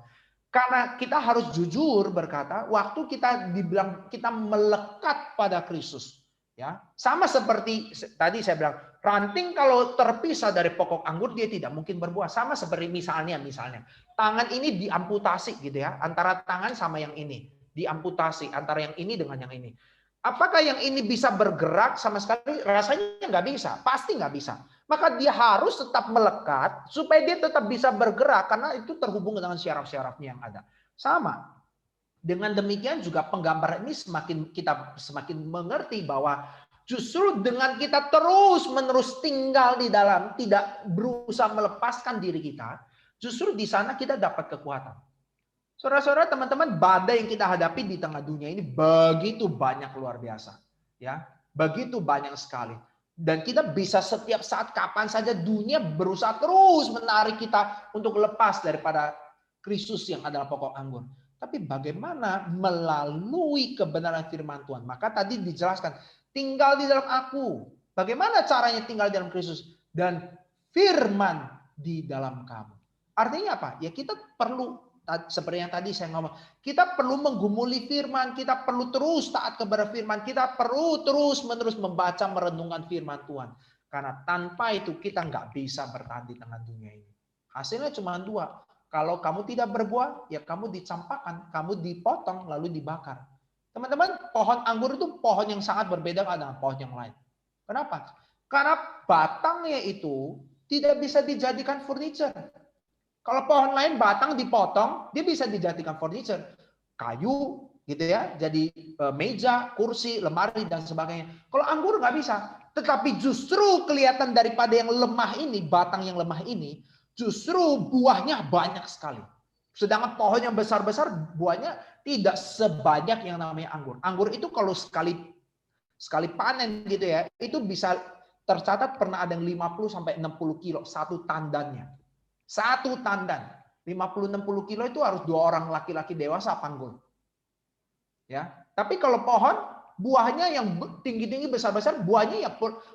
Karena kita harus jujur berkata, waktu kita dibilang kita melekat pada Kristus, ya sama seperti tadi saya bilang, ranting kalau terpisah dari pokok anggur dia tidak mungkin berbuah. Sama seperti misalnya tangan ini diamputasi gitu ya, antara tangan sama yang ini diamputasi, antara yang ini dengan yang ini. Apakah yang ini bisa bergerak sama sekali? Rasanya nggak bisa, pasti nggak bisa. Maka dia harus tetap melekat supaya dia tetap bisa bergerak karena itu terhubung dengan syaraf-syarafnya yang ada. Sama. Dengan demikian juga penggambaran ini semakin mengerti bahwa justru dengan kita terus-menerus tinggal di dalam, tidak berusaha melepaskan diri kita, justru di sana kita dapat kekuatan. Saudara-saudara, teman-teman, badai yang kita hadapi di tengah dunia ini begitu banyak, luar biasa. Ya, begitu banyak sekali. Dan kita bisa setiap saat, kapan saja dunia berusaha terus menarik kita untuk lepas daripada Kristus yang adalah pokok anggur. Tapi bagaimana melalui kebenaran firman Tuhan? Maka tadi dijelaskan, tinggal di dalam aku. Bagaimana caranya tinggal di dalam Kristus? Dan firman di dalam kamu. Artinya apa? Ya kita perlu, seperti yang tadi saya ngomong, kita perlu menggumuli firman, kita perlu terus taat kepada firman, kita perlu terus-menerus membaca, merenungkan firman Tuhan. Karena tanpa itu kita nggak bisa bertahan di tengah dunia ini. Hasilnya cuma dua. Kalau kamu tidak berbuah, ya kamu dicampakkan, kamu dipotong, lalu dibakar. Teman-teman, pohon anggur itu pohon yang sangat berbeda dengan pohon yang lain. Kenapa? Karena batangnya itu tidak bisa dijadikan furniture. Kalau pohon lain batang dipotong, dia bisa dijadikan furniture. Kayu gitu ya, jadi meja, kursi, lemari, dan sebagainya. Kalau anggur nggak bisa. Tetapi justru kelihatan daripada yang lemah ini, batang yang lemah ini, justru buahnya banyak sekali. Sedangkan pohon yang besar-besar, buahnya tidak sebanyak yang namanya anggur. Anggur itu kalau sekali panen gitu ya, itu bisa tercatat pernah ada yang 50-60 kilo satu tandannya. Satu tandan. 50-60 kilo itu harus 2 orang laki-laki dewasa panggul. Ya, tapi kalau pohon buahnya yang tinggi-tinggi besar-besar, buahnya ya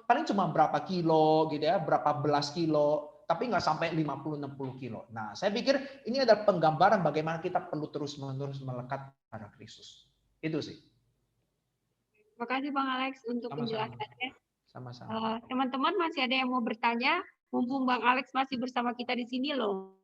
paling cuma berapa kilo gitu ya, berapa belas kilo, tapi nggak sampai 50-60 kilo. Nah, saya pikir ini adalah penggambaran bagaimana kita perlu terus-menerus melekat pada Kristus. Itu sih. Terima kasih Bang Alex untuk Sama-sama. penjelasannya. Sama-sama. Teman-teman masih ada yang mau bertanya? Mumpung Bang Alex masih bersama kita di sini loh.